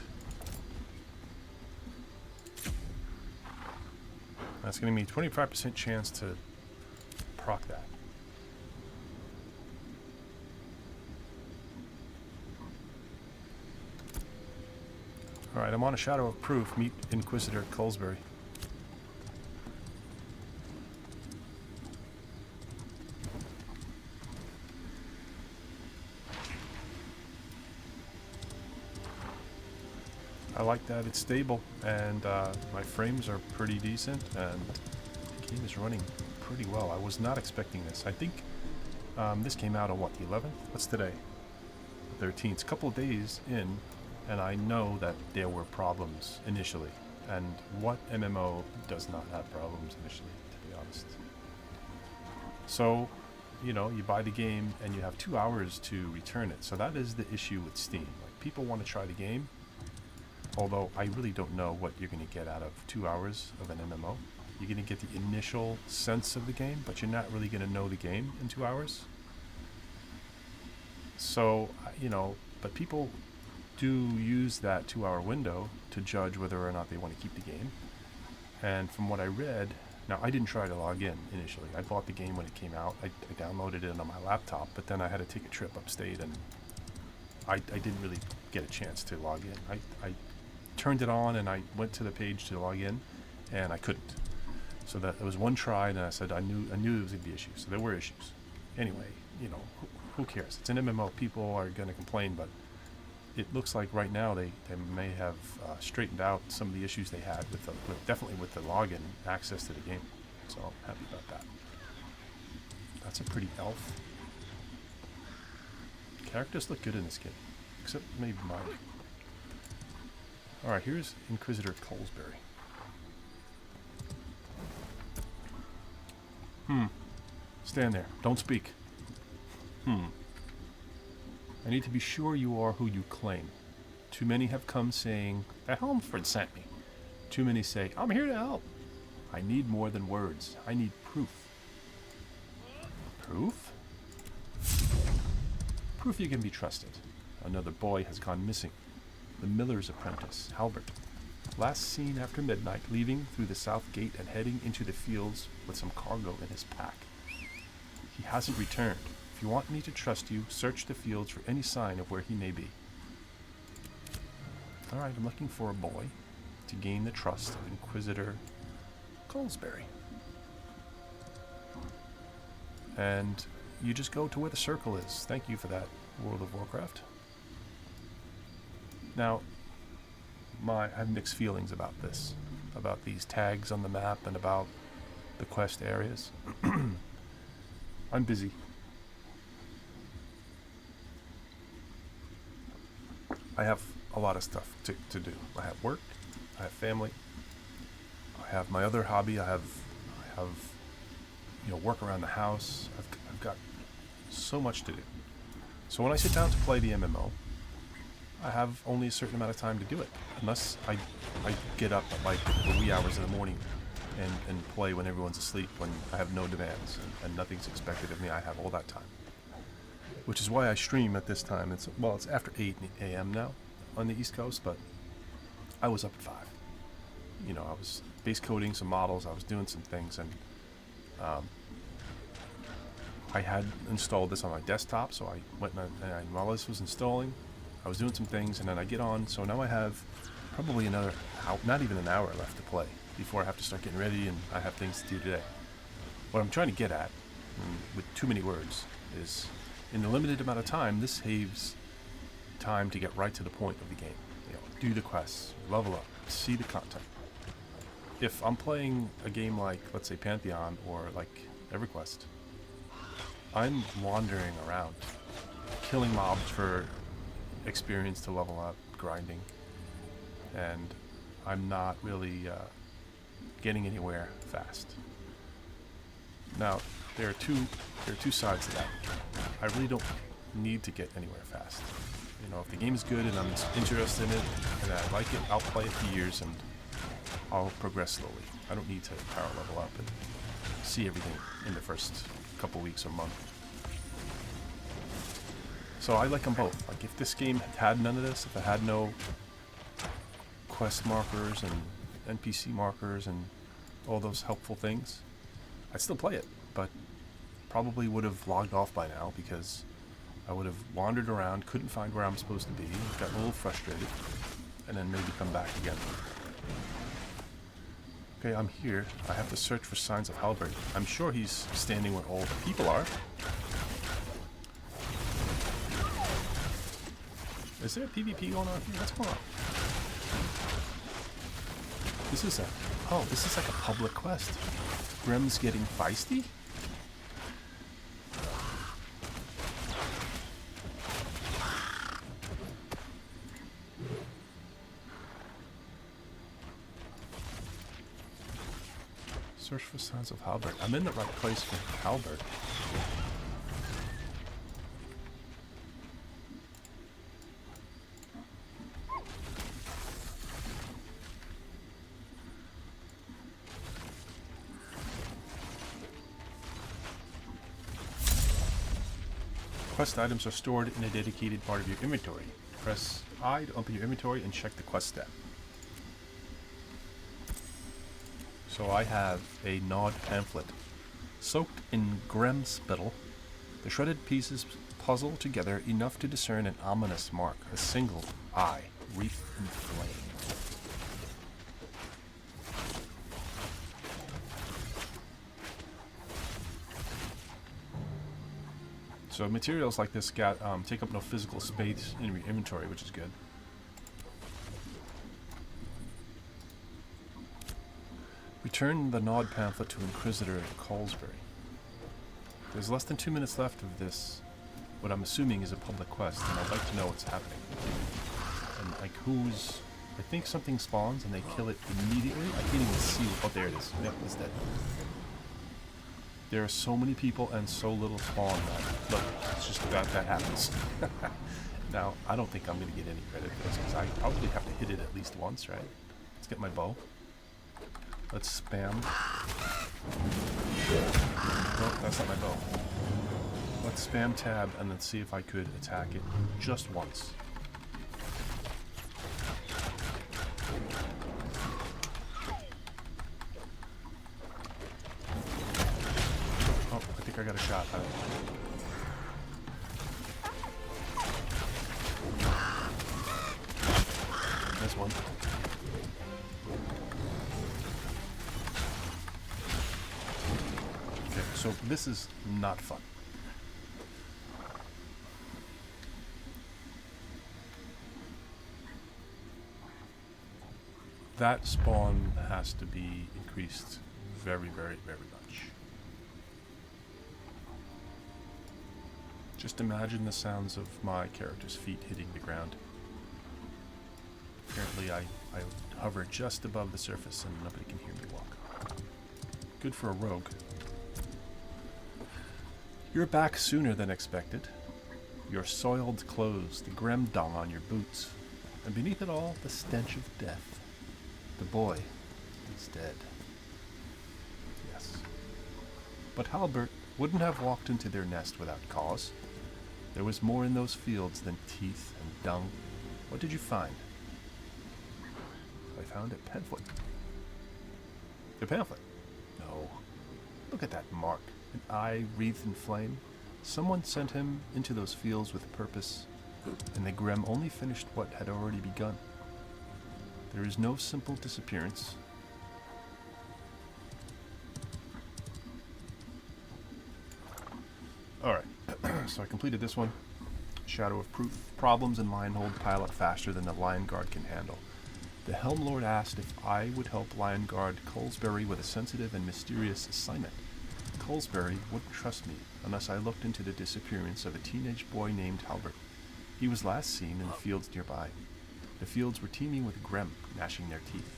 That's gonna be 25% chance to proc that. Alright, I'm on a Shadow of Proof. Meet Inquisitor Colesbury. I like that it's stable, and my frames are pretty decent, and the game is running pretty well. I was not expecting this. I think this came out on, what, the 11th? What's today? The 13th. A couple of days in, and I know that there were problems initially. And what MMO does not have problems initially, to be honest? So, you know, you buy the game and you have 2 hours to return it. So that is the issue with Steam. Like, people want to try the game, although I really don't know what you're going to get out of 2 hours of an MMO. You're going to get the initial sense of the game, but you're not really going to know the game in 2 hours. So, you know, but people do use that 2-hour window to judge whether or not they want to keep the game. And from what I read, now I didn't try to log in initially. I bought the game when it came out. I downloaded it on my laptop, but then I had to take a trip upstate, and I didn't really get a chance to log in. I turned it on and I went to the page to log in, and I couldn't. So that it was one try, and I said I knew there was going to be issues. So there were issues. Anyway, you know, who cares? It's an MMO. People are going to complain, but it looks like right now they may have straightened out some of the issues they had with definitely with the login access to the game. So I'm happy about that. That's a pretty elf. Characters look good in this game, except maybe mine. All right, here's Inquisitor Colesbury. Stand there. Don't speak. I need to be sure you are who you claim. Too many have come saying that Helmford sent me. Too many say, I'm here to help. I need more than words. I need proof. Proof? Proof you can be trusted. Another boy has gone missing. The miller's apprentice, Halbert. Last seen after midnight, leaving through the south gate and heading into the fields with some cargo in his pack. He hasn't returned. If you want me to trust you, search the fields for any sign of where he may be. Alright, I'm looking for a boy to gain the trust of Inquisitor Colesbury. And you just go to where the circle is. Thank you for that, World of Warcraft. Now, I have mixed feelings about this, about these tags on the map and about the quest areas. I'm busy. I have a lot of stuff to do. I have work, I have family, I have my other hobby, I have work around the house. I've got so much to do. So when I sit down to play the MMO, I have only a certain amount of time to do it, unless I get up at like the wee hours in the morning and play when everyone's asleep, when I have no demands and nothing's expected of me. I have all that time, which is why I stream at this time. It's after 8 a.m. now on the East Coast, but I was up at 5. You know, I was base coding some models, I was doing some things, and I had installed this on my desktop, so I went and while this was installing, I was doing some things, and then I get on, so now I have probably another, not even an hour left to play before I have to start getting ready, and I have things to do today. What I'm trying to get at, with too many words, is in the limited amount of time, this saves time to get right to the point of the game. You know, do the quests, level up, see the content. If I'm playing a game like, let's say, Pantheon or like EverQuest, I'm wandering around, killing mobs for experience to level up, grinding, and I'm not really getting anywhere fast. Now, there are two sides to that. I really don't need to get anywhere fast. You know, if the game is good and I'm interested in it and I like it, I'll play it for years and I'll progress slowly. I don't need to power level up and see everything in the first couple weeks or month. So I like them both. Like if this game had none of this, if it had no quest markers and NPC markers and all those helpful things, I'd still play it, but probably would have logged off by now because I would have wandered around, couldn't find where I'm supposed to be, got a little frustrated, and then maybe come back again. Okay, I'm here. I have to search for signs of Halbert. I'm sure he's standing where all the people are. Is there a PvP going on here? What's going on? This is like a public quest. Grim's getting feisty? Search for signs of Halbert. I'm in the right place for Halbert. Quest items are stored in a dedicated part of your inventory. Press I to open your inventory and check the quest stat. So I have a gnawed pamphlet. Soaked in grem spittle, the shredded pieces puzzle together enough to discern an ominous mark, a single eye, wreathed in flame. So materials like this take up no physical space in your inventory, which is good. Return the gnawed pamphlet to Inquisitor Colesbury. There's less than 2 minutes left of this, what I'm assuming is a public quest, and I'd like to know what's happening. And like I think something spawns and they kill it immediately. I can't even see. Oh, there it is. Yep, it's dead. There are so many people and so little spawn that, look, it's just that happens. Now, I don't think I'm going to get any credit for this, because I probably have to hit it at least once, right? Let's get my bow. Let's spam. No, that's not my bow. Let's spam tab and then see if I could attack it just once. Oh, I think I got a shot. There's one. Okay, so this is not fun. That spawn has to be increased very, very, very much. Just imagine the sounds of my character's feet hitting the ground. Apparently I hover just above the surface and nobody can hear me walk. Good for a rogue. You're back sooner than expected. Your soiled clothes, the grem dung on your boots, and beneath it all, the stench of death. The boy is dead. Yes. But Halbert wouldn't have walked into their nest without cause. There was more in those fields than teeth and dung. What did you find? I found a pamphlet. A pamphlet? No. Look at that mark. An eye wreathed in flame. Someone sent him into those fields with purpose, and the grem only finished what had already begun. There is no simple disappearance. Alright, so I completed this one. Shadow of Proof. Problems in Lionhold pile up faster than the Lion Guard can handle. The Helm Lord asked if I would help Lion Guard Colesbury with a sensitive and mysterious assignment. Colesbury wouldn't trust me unless I looked into the disappearance of a teenage boy named Halbert. He was last seen in the fields nearby. The fields were teeming with grem, gnashing their teeth.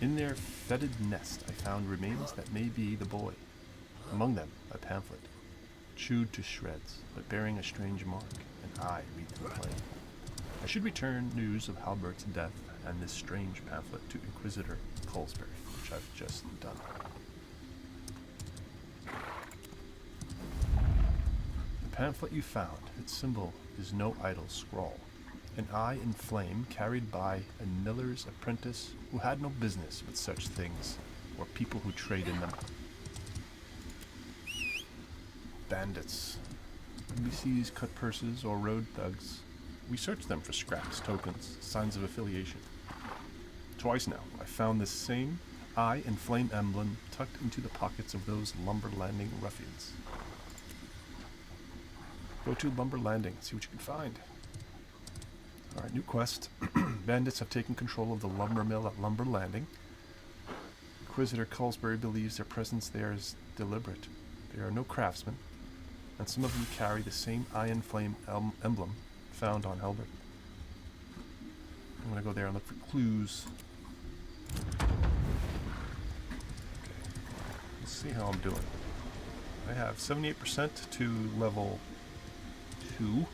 In their fetid nest, I found remains that may be the boy. Among them, a pamphlet, chewed to shreds, but bearing a strange mark, an eye wreathed in flame. I should return news of Halbert's death and this strange pamphlet to Inquisitor Colesbury, which I've just done. The pamphlet you found, its symbol is no idle scrawl. An eye in flame carried by a miller's apprentice who had no business with such things, or people who trade in them. Bandits. When we seize cut purses or road thugs, we search them for scraps, tokens, signs of affiliation. Twice now, I found this same eye and flame emblem tucked into the pockets of those lumber landing ruffians. Go to Lumber Landing, see what you can find. Alright, new quest. Bandits have taken control of the lumber mill at Lumber Landing. Inquisitor Colesbury believes their presence there is deliberate. There are no craftsmen, and some of them carry the same iron flame emblem found on Halbert. I'm going to go there and look for clues. Okay, let's see how I'm doing. I have 78% to level 2.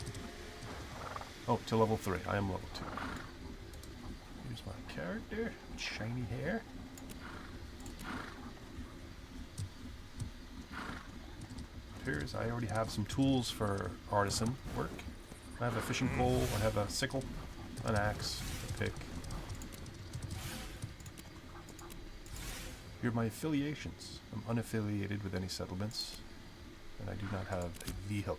Oh, to level 3. I am level 2. Here's my character. Shiny hair. Appears I already have some tools for artisan work. I have a fishing pole. I have a sickle. An axe, a pick. Here are my affiliations. I'm unaffiliated with any settlements, and I do not have a vehicle.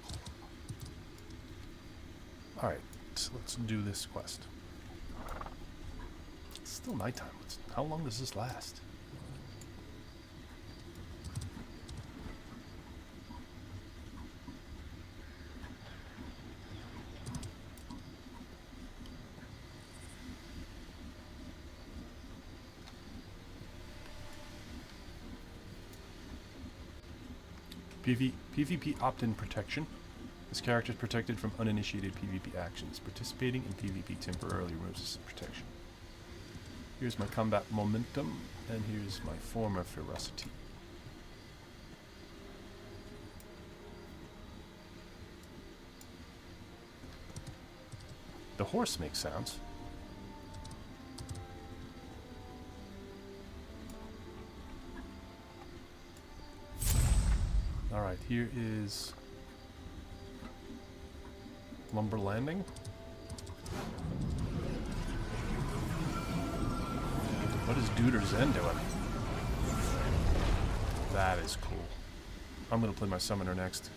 Alright, so let's do this quest. It's still nighttime. How long does this last? PvP opt-in protection. This character is protected from uninitiated PvP actions. Participating in PvP temporarily removes this protection. Here's my combat momentum, and here's my former ferocity. The horse makes sounds. Alright, here is Lumber Landing. What is Duder Zen doing? That is cool. I'm gonna play my summoner next.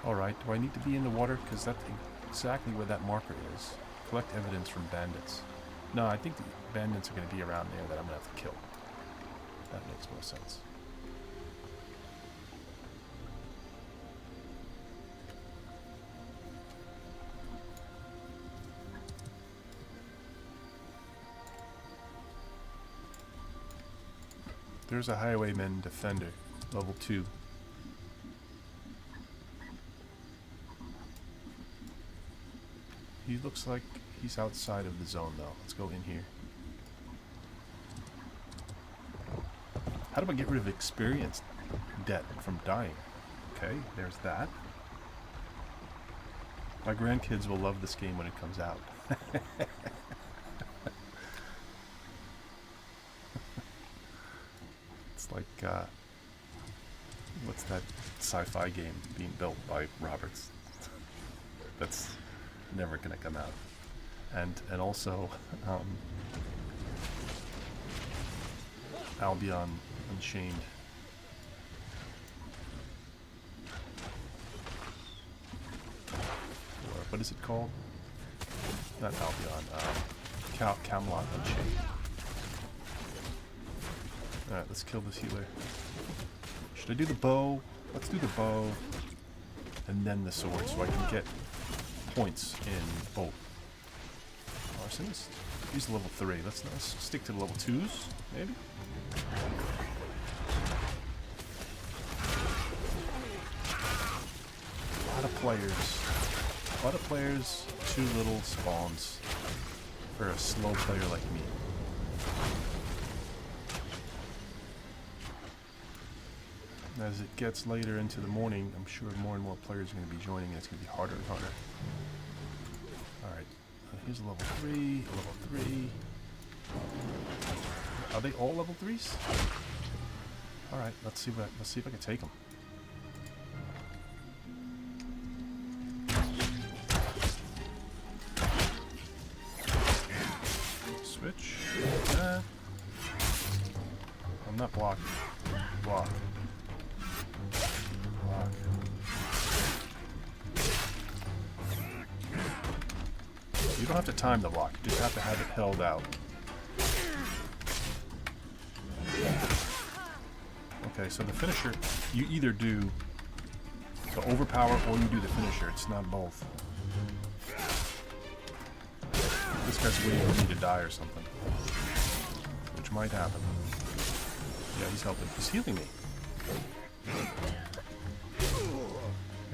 Alright, do I need to be in the water? Because that's exactly where that marker is. Collect evidence from bandits. No, I think the bandits are going to be around there that I'm going to have to kill. That makes more sense. There's a highwayman defender, level 2. He looks like he's outside of the zone, though. Let's go in here. How do I get rid of experience debt from dying? Okay, there's that. My grandkids will love this game when it comes out. It's like, what's that sci-fi game being built by Roberts? That's never gonna come out. And also Albion Unchained. Or what is it called? Not Albion. Camelot Unchained. Alright, let's kill this healer. Should I do the bow? Let's do the bow and then the sword so I can get points in both. Arsonist? He's level 3. Let's stick to the level 2s, maybe? A lot of players. A lot of players, too little spawns for a slow player like me. As it gets later into the morning, I'm sure more and more players are going to be joining, and it's going to be harder and harder. Alright, here's a level 3, a level 3. Are they all level 3s? Alright, let's see if I can take them. Switch. I'm not blocking. Block. You don't have to time the block, you just have to have it held out. Okay, so the finisher, you either do the overpower or you do the finisher, it's not both. This guy's waiting for me to die or something, which might happen. Yeah, he's helping. He's healing me. I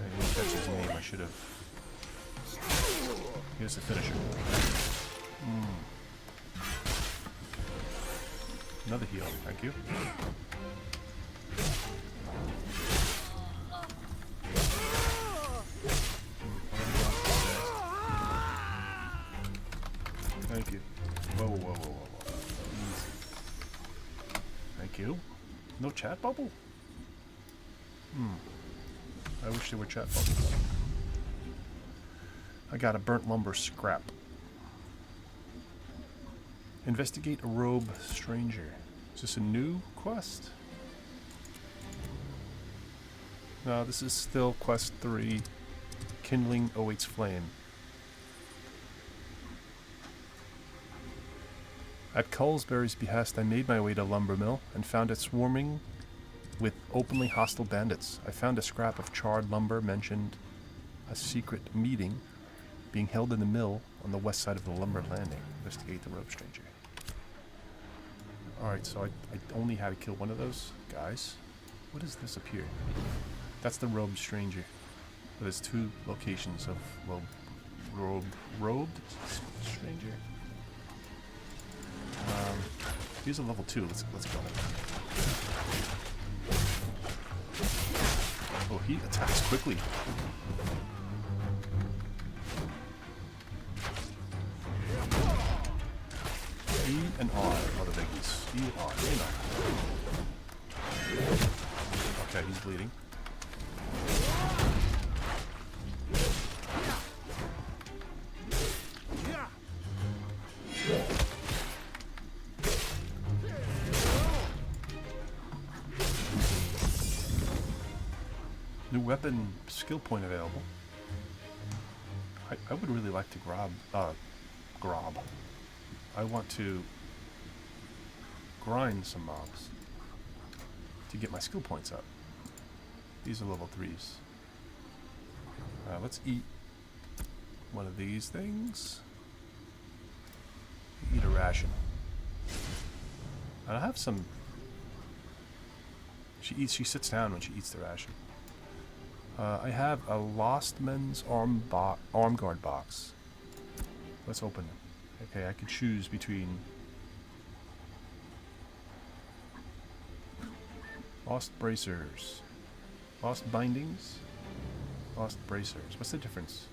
didn't catch his name. I should have. Here's the finisher. Another heal. Thank you. Thank you. Whoa, whoa, whoa, whoa, whoa. Easy. Thank you. No chat bubble? I wish there were chat bubbles. I got a burnt lumber scrap. Investigate a robe stranger. Is this a new quest? No, this is still quest 3. Kindling awaits flame. At Cullsbury's behest, I made my way to Lumber Mill and found it swarming with openly hostile bandits. I found a scrap of charred lumber, mentioned a secret meeting being held in the mill on the west side of the lumber landing. Investigate the robe stranger. Alright, so I only had to kill one of those guys. What is this up here? That's the robe stranger. There's 2 locations of robed stranger. Here's a level 2. Let's go. Oh, he attacks quickly. E and R are the biggies. E and R. Okay, he's bleeding. New weapon skill point available. I would really like to grob. I want to grind some mobs to get my skill points up. These are level 3s. Let's eat one of these things. Eat a ration. I have some. She sits down when she eats the ration. I have a Lost Men's arm guard box. Let's open it. Okay, I can choose between Lost Bracers, Lost Bindings, Lost Bracers. What's the difference?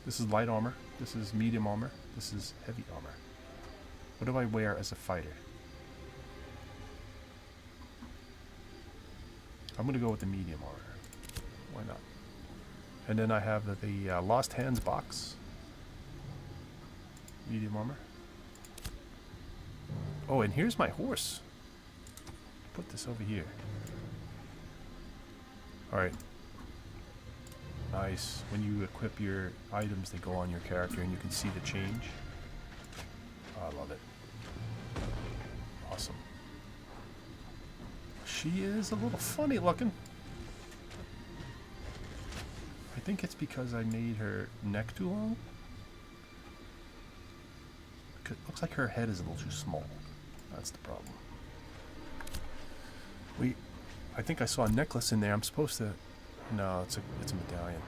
This is light armor, this is medium armor, this is heavy armor. What do I wear as a fighter? I'm gonna go with the medium armor. Why not? And then I have the Lost Hands box. Medium armor. Oh, and here's my horse. Put this over here. Alright. Nice. When you equip your items, they go on your character and you can see the change. Oh, I love it. Awesome. She is a little funny looking. I think it's because I made her neck too long. It looks like her head is a little too small. That's the problem. Wait, I think I saw a necklace in there. I'm supposed to... No, it's a medallion.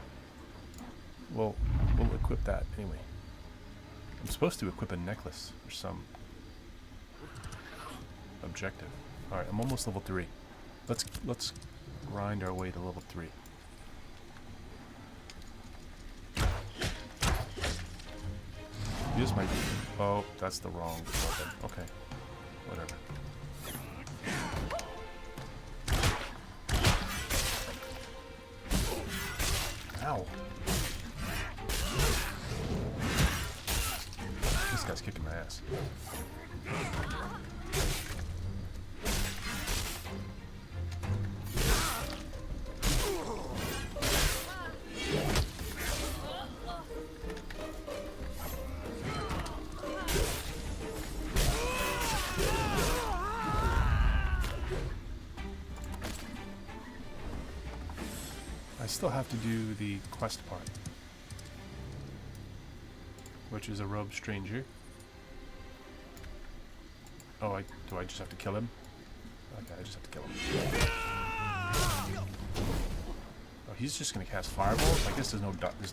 Well, we'll equip that anyway. I'm supposed to equip a necklace for some objective. Alright, I'm almost level 3. Let's grind our way to level 3. Here's my... Oh, that's the wrong weapon. Okay. Whatever. Ow. This guy's kicking my ass. Still have to do the quest part, which is a robe stranger. Oh, do I just have to kill him? Okay, I just have to kill him. Oh, he's just gonna cast fireballs. I guess there's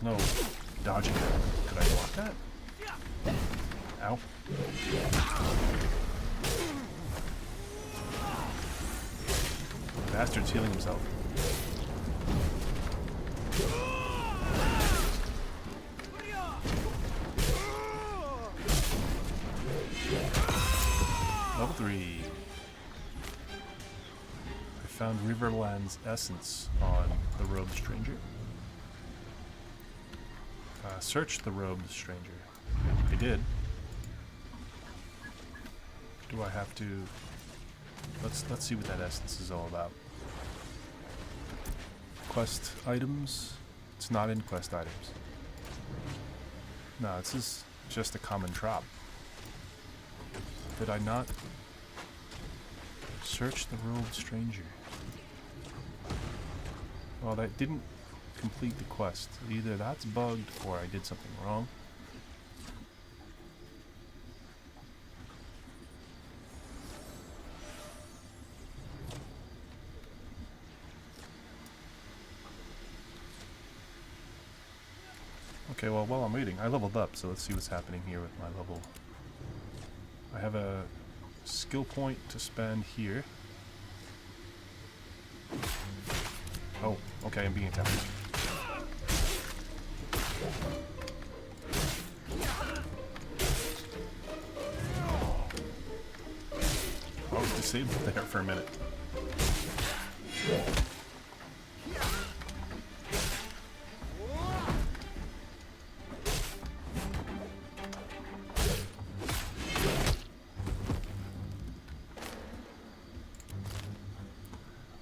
no dodging it. Could I block that? Ow. The bastard's healing himself. Level 3. I found Riverland's essence on the robed stranger. Search the robed stranger. I did. Do I have to... Let's see what that essence is all about. Quest items. It's not in quest items. No, this is just a common trop. Did I not search the robed stranger? Well, that didn't complete the quest. Either that's bugged or I did something wrong. Okay, well, while I'm waiting, I leveled up, so let's see what's happening here with my level. I have a skill point to spend here. Oh, okay, I'm being attacked. I was disabled there for a minute.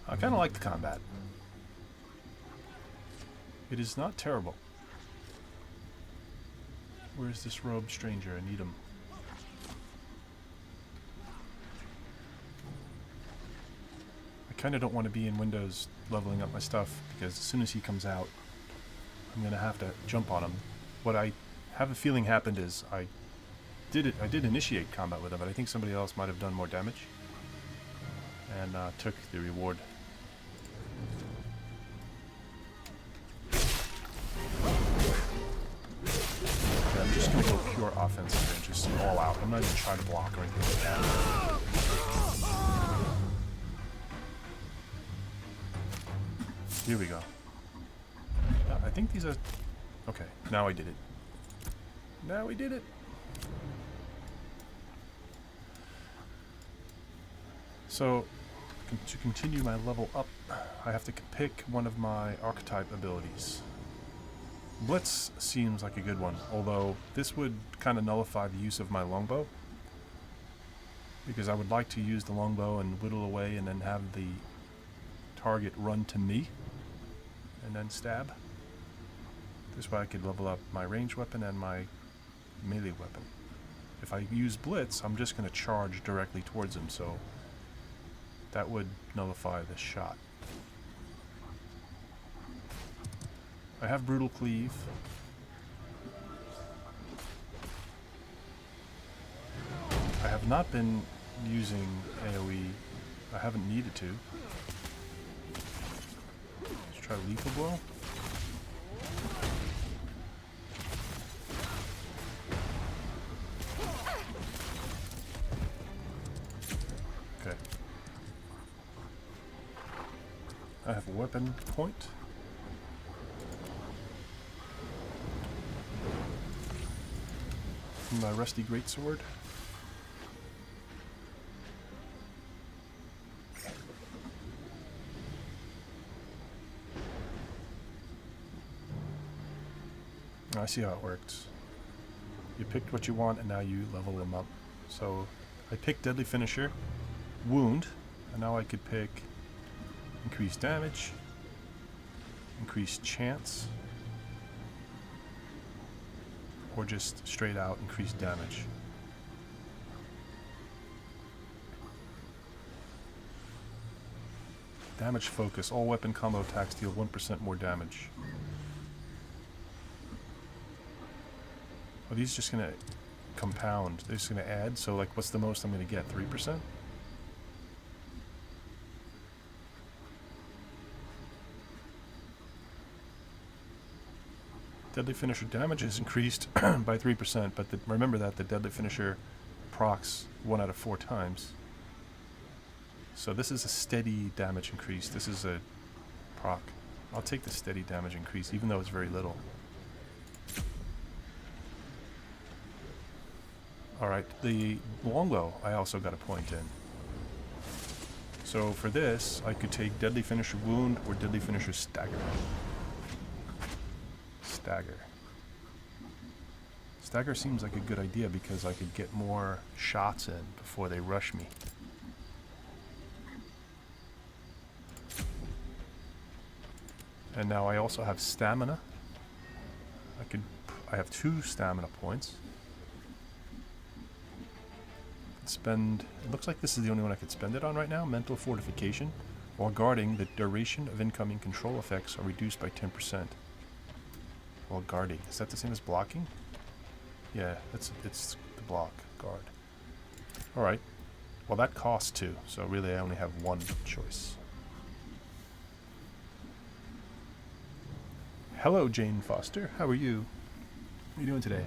I kind of like the combat. It is not terrible. Where's this robed stranger? I need him. I kind of don't want to be in Windows leveling up my stuff, because as soon as he comes out, I'm going to have to jump on him. What I have a feeling happened is I did initiate combat with him, but I think somebody else might have done more damage and took the reward. I'm just going to go pure offensive here and just all out. I'm not even trying to block or anything like that. Here we go. I think these are... Okay, now I did it. Now we did it! So, to continue my level up, I have to pick one of my archetype abilities. Blitz seems like a good one, although this would kind of nullify the use of my longbow, because I would like to use the longbow and whittle away and then have the target run to me and then stab. This way I could level up my ranged weapon and my melee weapon. If I use Blitz, I'm just going to charge directly towards him, so that would nullify the shot. I have Brutal Cleave. I have not been using AoE. I haven't needed to. Let's try Lethal Blow. Okay. I have a weapon point. My rusty greatsword. I see how it works. You picked what you want and now you level them up. So I picked Deadly Finisher, Wound, and now I could pick Increased Damage, Increased Chance, or just straight out increased damage. Damage focus. All weapon combo attacks deal 1% more damage. Are these just gonna compound? They're just gonna add? So like what's the most I'm gonna get? 3%? Deadly Finisher damage is increased by 3%, but remember that the Deadly Finisher procs 1 out of 4 times. So this is a steady damage increase. This is a proc. I'll take the steady damage increase, even though it's very little. Alright, the longbow I also got a point in. So for this, I could take Deadly Finisher Wound or Deadly Finisher Stagger. Stagger. Stagger seems like a good idea because I could get more shots in before they rush me. And now I also have stamina. I have 2 stamina points. Spend, it looks like this is the only one I could spend it on right now. Mental Fortification. While guarding, the duration of incoming control effects are reduced by 10%. While guarding. Is that the same as blocking? Yeah, it's the block, guard. Alright. Well, that costs 2, so really I only have 1 choice. Hello, Jane Foster. How are you? What are you doing today?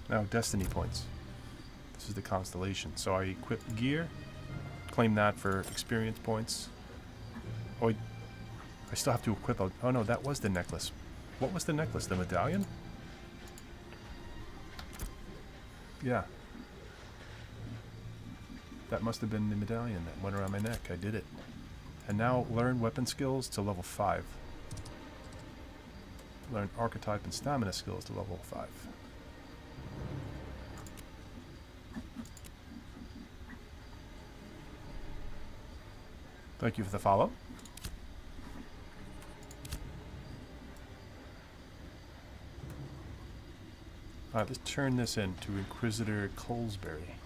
Now, Destiny points. This is the constellation. So I equip gear, claim that for experience points. Oh, I still have to equip. Oh no, that was the necklace. What was the necklace? The medallion? Yeah. That must have been the medallion that went around my neck. I did it. And now learn weapon skills to level 5. Learn archetype and stamina skills to level 5. Thank you for the follow. Alright, let's turn this into Inquisitor Colesbury.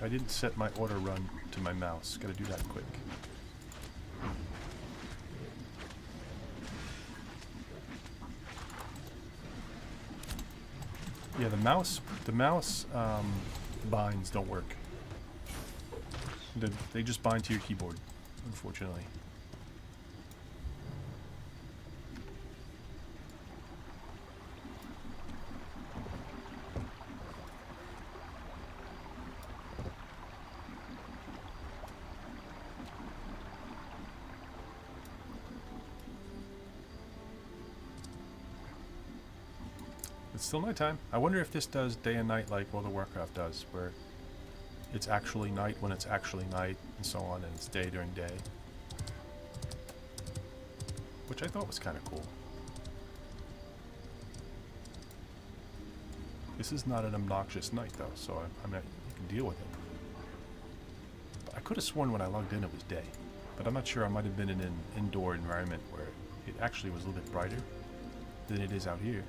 I didn't set my auto run to my mouse. Gotta do that quick. Yeah, the mouse binds don't work. They just bind to your keyboard, unfortunately. It's still nighttime. I wonder if this does day and night like World of Warcraft does, where it's actually night when it's actually night, and so on, and it's day during day. Which I thought was kind of cool. This is not an obnoxious night, though, so I mean, you can deal with it. But I could have sworn when I logged in it was day, but I'm not sure. I might have been in an indoor environment where it actually was a little bit brighter than it is out here.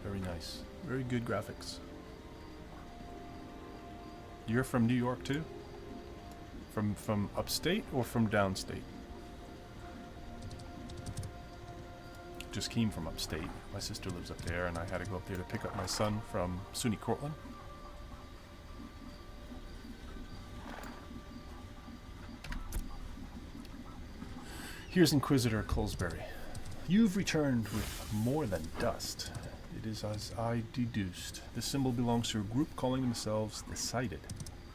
Very nice. Very good graphics. You're from New York too? From upstate or from downstate? Just came from upstate. My sister lives up there, and I had to go up there to pick up my son from SUNY Cortland. Here's Inquisitor Colesbury. You've returned with more than dust. It is as I deduced. This symbol belongs to a group calling themselves the Sighted.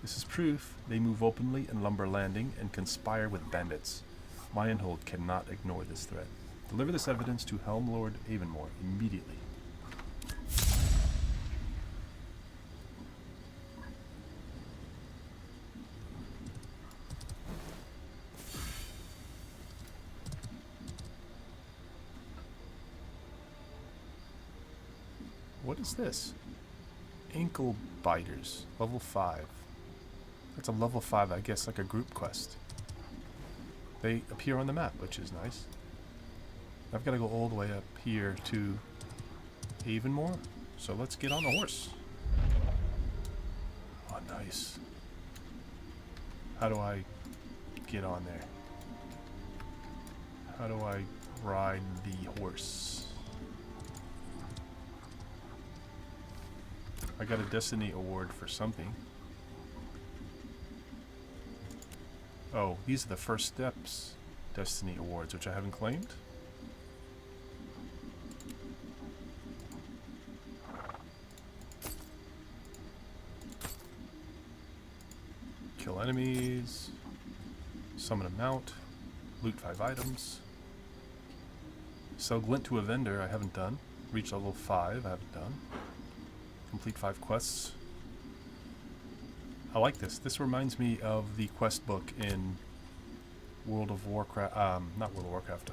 This is proof they move openly in Lumber Landing and conspire with bandits. Myenhold cannot ignore this threat. Deliver this evidence to Helm Lord Avonmore immediately. What is this? Ankle Biters, level 5. That's a level 5, I guess, like a group quest. They appear on the map, which is nice. I've got to go all the way up here to Avonmore, so let's get on the horse. Oh, nice. How do I get on there? How do I ride the horse? I got a Destiny award for something. Oh, these are the first steps Destiny awards, which I haven't claimed. Kill enemies, summon a mount, loot 5 items, Sell glint to a vendor, I haven't done. Reach level 5, I haven't done. Complete 5 quests. I like this. This reminds me of the quest book in World of Warcraft, not World of Warcraft,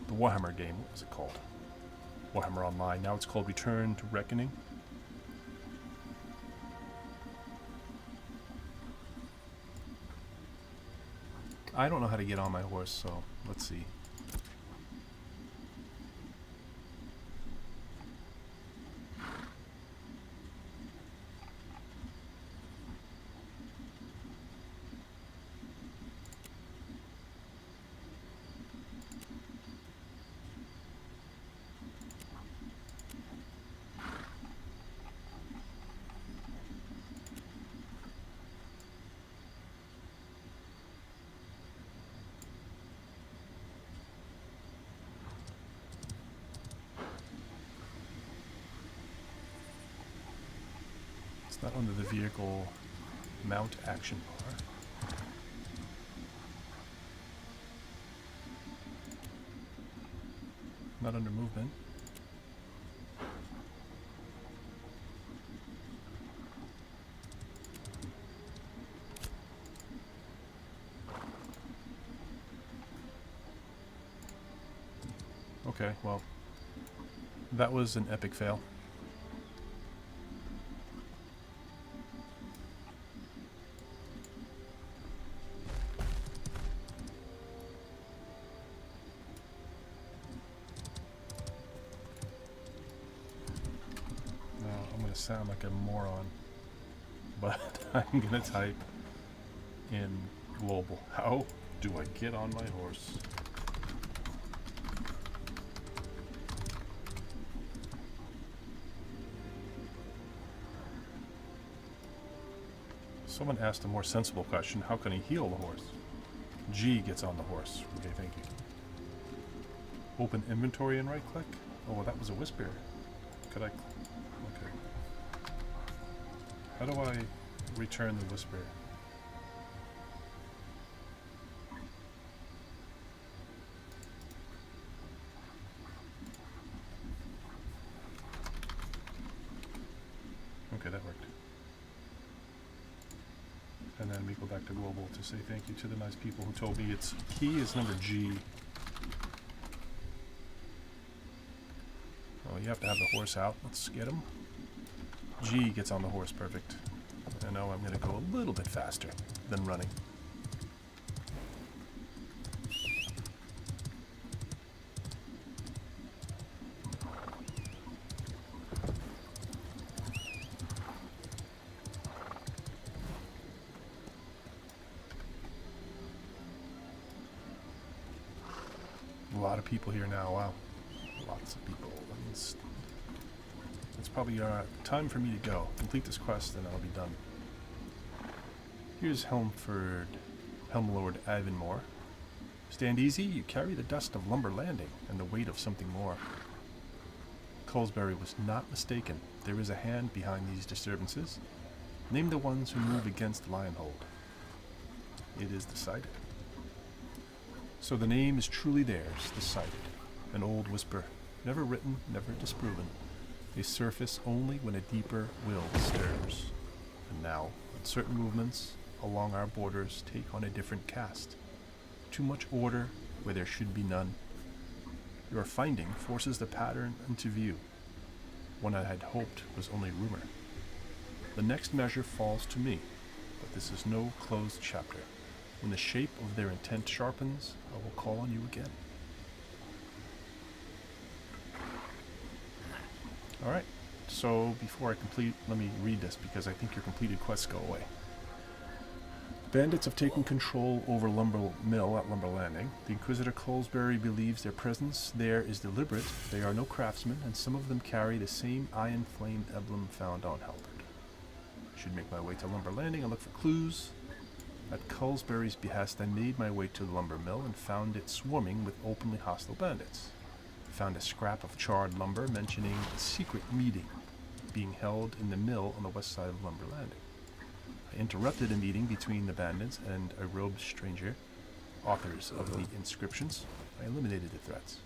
the Warhammer game. What was it called? Warhammer Online. Now it's called Return to Reckoning. I don't know how to get on my horse, so let's see. Not under the vehicle mount action bar. Not under movement. Okay, well, that was an epic fail. Sound like a moron, but I'm gonna type in global. How do I get on my horse? Someone asked a more sensible question. How can he heal the horse? G gets on the horse. Okay, thank you. Open inventory and right click. Oh, that was a whisper. Could I? Okay. How do I return the whisper? Okay, that worked. And then we go back to global to say thank you to the nice people who told me its key is number G. Oh, you have to have the horse out. Let's get him. G gets on the horse, perfect. I know I'm going to go a little bit faster than running. A lot of people here now, wow. Lots of people. It's probably time for me to go. Complete this quest and I'll be done. Here's Helm Lord Ivanmore. Stand easy, you carry the dust of Lumber Landing and the weight of something more. Cullsbury was not mistaken. There is a hand behind these disturbances. Name the ones who move against Lionhold. It is decided. So the name is truly theirs, decided. An old whisper, never written, never disproven. They surface only when a deeper will stirs. And now, certain movements along our borders take on a different cast. Too much order where there should be none. Your finding forces the pattern into view. One I had hoped was only rumor. The next measure falls to me, but this is no closed chapter. When the shape of their intent sharpens, I will call on you again. Alright, so before I complete, let me read this because I think your completed quests go away. Bandits have taken control over Lumber Mill at Lumber Landing. The Inquisitor Cullsbury believes their presence there is deliberate. They are no craftsmen, and some of them carry the same iron-flamed emblem found on Halberd. I should make my way to Lumber Landing and look for clues. At Cullsbury's behest, I made my way to the lumber mill and found it swarming with openly hostile bandits. I found a scrap of charred lumber mentioning a secret meeting being held in the mill on the west side of Lumber Landing. I interrupted a meeting between the bandits and a robed stranger, authors of the inscriptions. I eliminated the threats.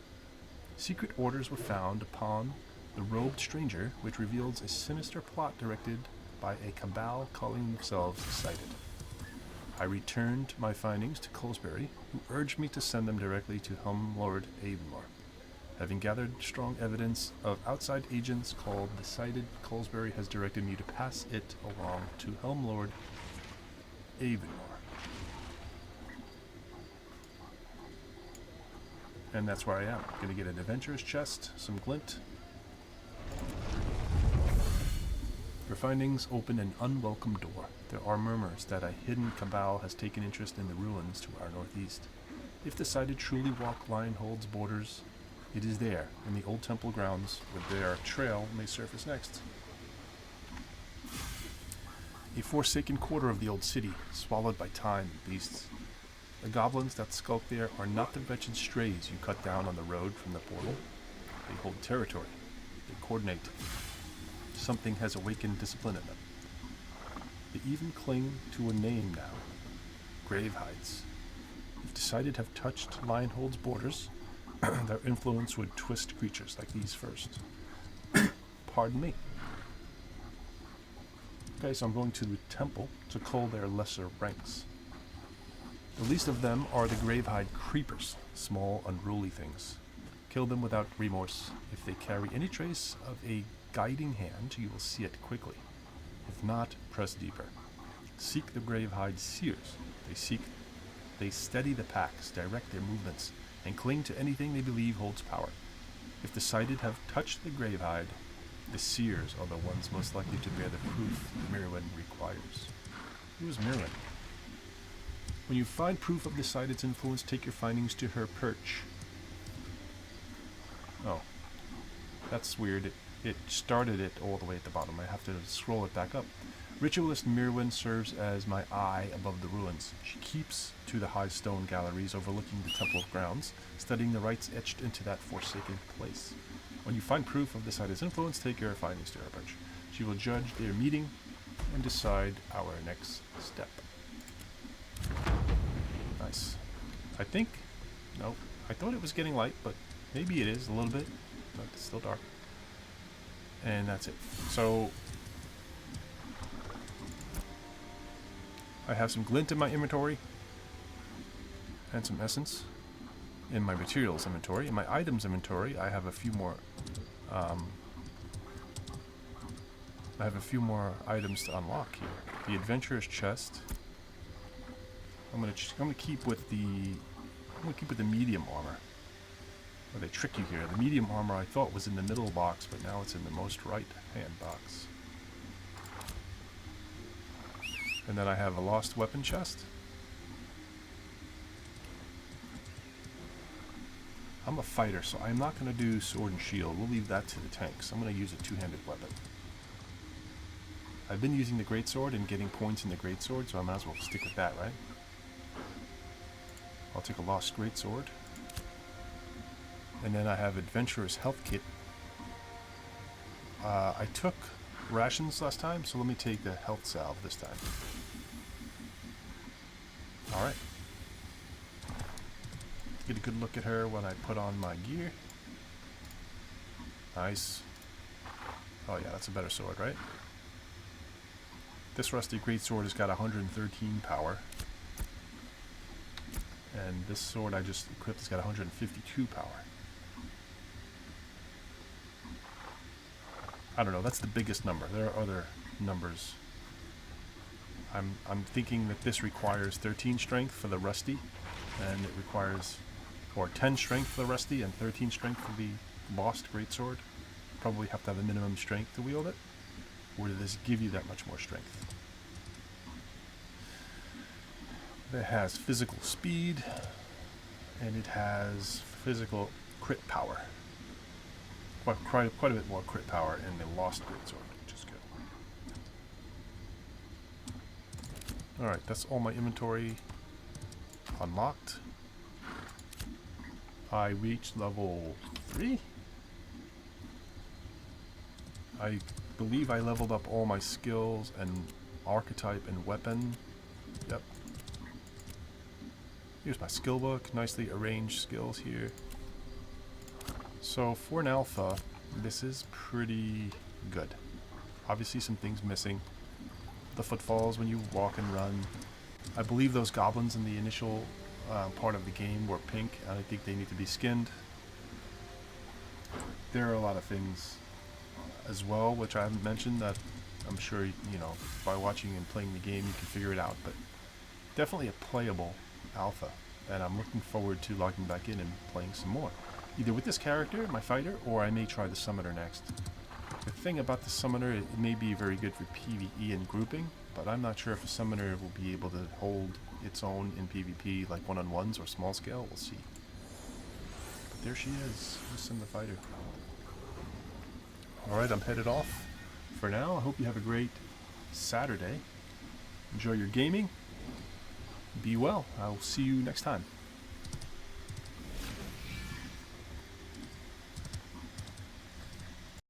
Secret orders were found upon the robed stranger, which reveals a sinister plot directed by a cabal calling themselves Decided. I returned my findings to Colesbury, who urged me to send them directly to Helm Lord Avonmore. Having gathered strong evidence of outside agents called Decided, Colesbury has directed me to pass it along to Helm Lord Avonmore. And that's where I am. I'm gonna get an adventurer's chest, some glint. Your findings open an unwelcome door. There are murmurs that a hidden cabal has taken interest in the ruins to our northeast. If Decided truly walk Lionhold's borders, it is there, in the old temple grounds, where their trail may surface next. A forsaken quarter of the old city, swallowed by time and beasts. The goblins that skulk there are not the wretched strays you cut down on the road from the portal. They hold territory. They coordinate. Something has awakened discipline in them. They even cling to a name now. Gravehides. If Decided have touched Lionhold's borders, their influence would twist creatures like these first. Pardon me. Okay, so I'm going to the temple to cull their lesser ranks. The least of them are the Gravehide creepers, small, unruly things. Kill them without remorse. If they carry any trace of a guiding hand, you will see it quickly. If not, press deeper. Seek the Gravehide seers. They steady the packs, direct their movements, and cling to anything they believe holds power. If Decided have touched the Gravehide, the seers are the ones most likely to bear the proof Mirwin requires. Who is Mirwin? When you find proof of Decided's influence, take your findings to her perch. Oh. That's weird. It started it all the way at the bottom. I have to scroll it back up. Ritualist Mirwin serves as my eye above the ruins. She keeps to the high stone galleries overlooking the temple grounds, studying the rites etched into that forsaken place. When you find proof of Decided's influence, take your findings to her perch. She will judge their meeting and decide our next step. Nice. I think... No. I thought it was getting light, but maybe it is a little bit. But it's still dark. And that's it. So... I have some glint in my inventory. And some essence in my materials inventory. In my items inventory, I have a few more... I have a few more items to unlock here. The adventurer's chest. I'm gonna keep with the medium armor. Or they trick you here. The medium armor I thought was in the middle box, but now it's in the most right hand box. And then I have a lost weapon chest. I'm a fighter, so I'm not going to do sword and shield. We'll leave that to the tanks. I'm going to use a two-handed weapon. I've been using the greatsword and getting points in the greatsword, so I might as well stick with that, right? I'll take a lost greatsword. And then I have Adventurer's Health Kit. I took rations last time, so let me take the health salve this time. Alright. Get a good look at her when I put on my gear. Nice. Oh yeah, that's a better sword, right? This rusty greatsword has got 113 power. And this sword I just equipped has got 152 power. I don't know, that's the biggest number. There are other numbers. I'm thinking that this requires 13 strength for the rusty, and it requires, or 10 strength for the rusty and 13 strength for the lost greatsword. Probably have to have a minimum strength to wield it. Or does this give you that much more strength? It has physical speed, and it has physical crit power. Quite a bit more crit power in the lost greatsword, which is good. Alright, that's all my inventory unlocked. I reached level 3. I believe I leveled up all my skills and archetype and weapon. Yep. Here's my skill book. Nicely arranged skills here. So for an alpha, this is pretty good. Obviously some things missing. The footfalls when you walk and run. I believe those goblins in the initial part of the game were pink, and I think they need to be skinned. There are a lot of things as well which I haven't mentioned that I'm sure, you know, by watching and playing the game you can figure it out, but definitely a playable alpha, and I'm looking forward to logging back in and playing some more. Either with this character, my fighter, or I may try the summoner next. The thing about the summoner, it may be very good for PvE and grouping, but I'm not sure if a summoner will be able to hold its own in PvP, like one-on-ones or small scale. We'll see. But there she is, Listen, the fighter. Alright, I'm headed off for now. I hope you have a great Saturday. Enjoy your gaming. Be well. I'll see you next time.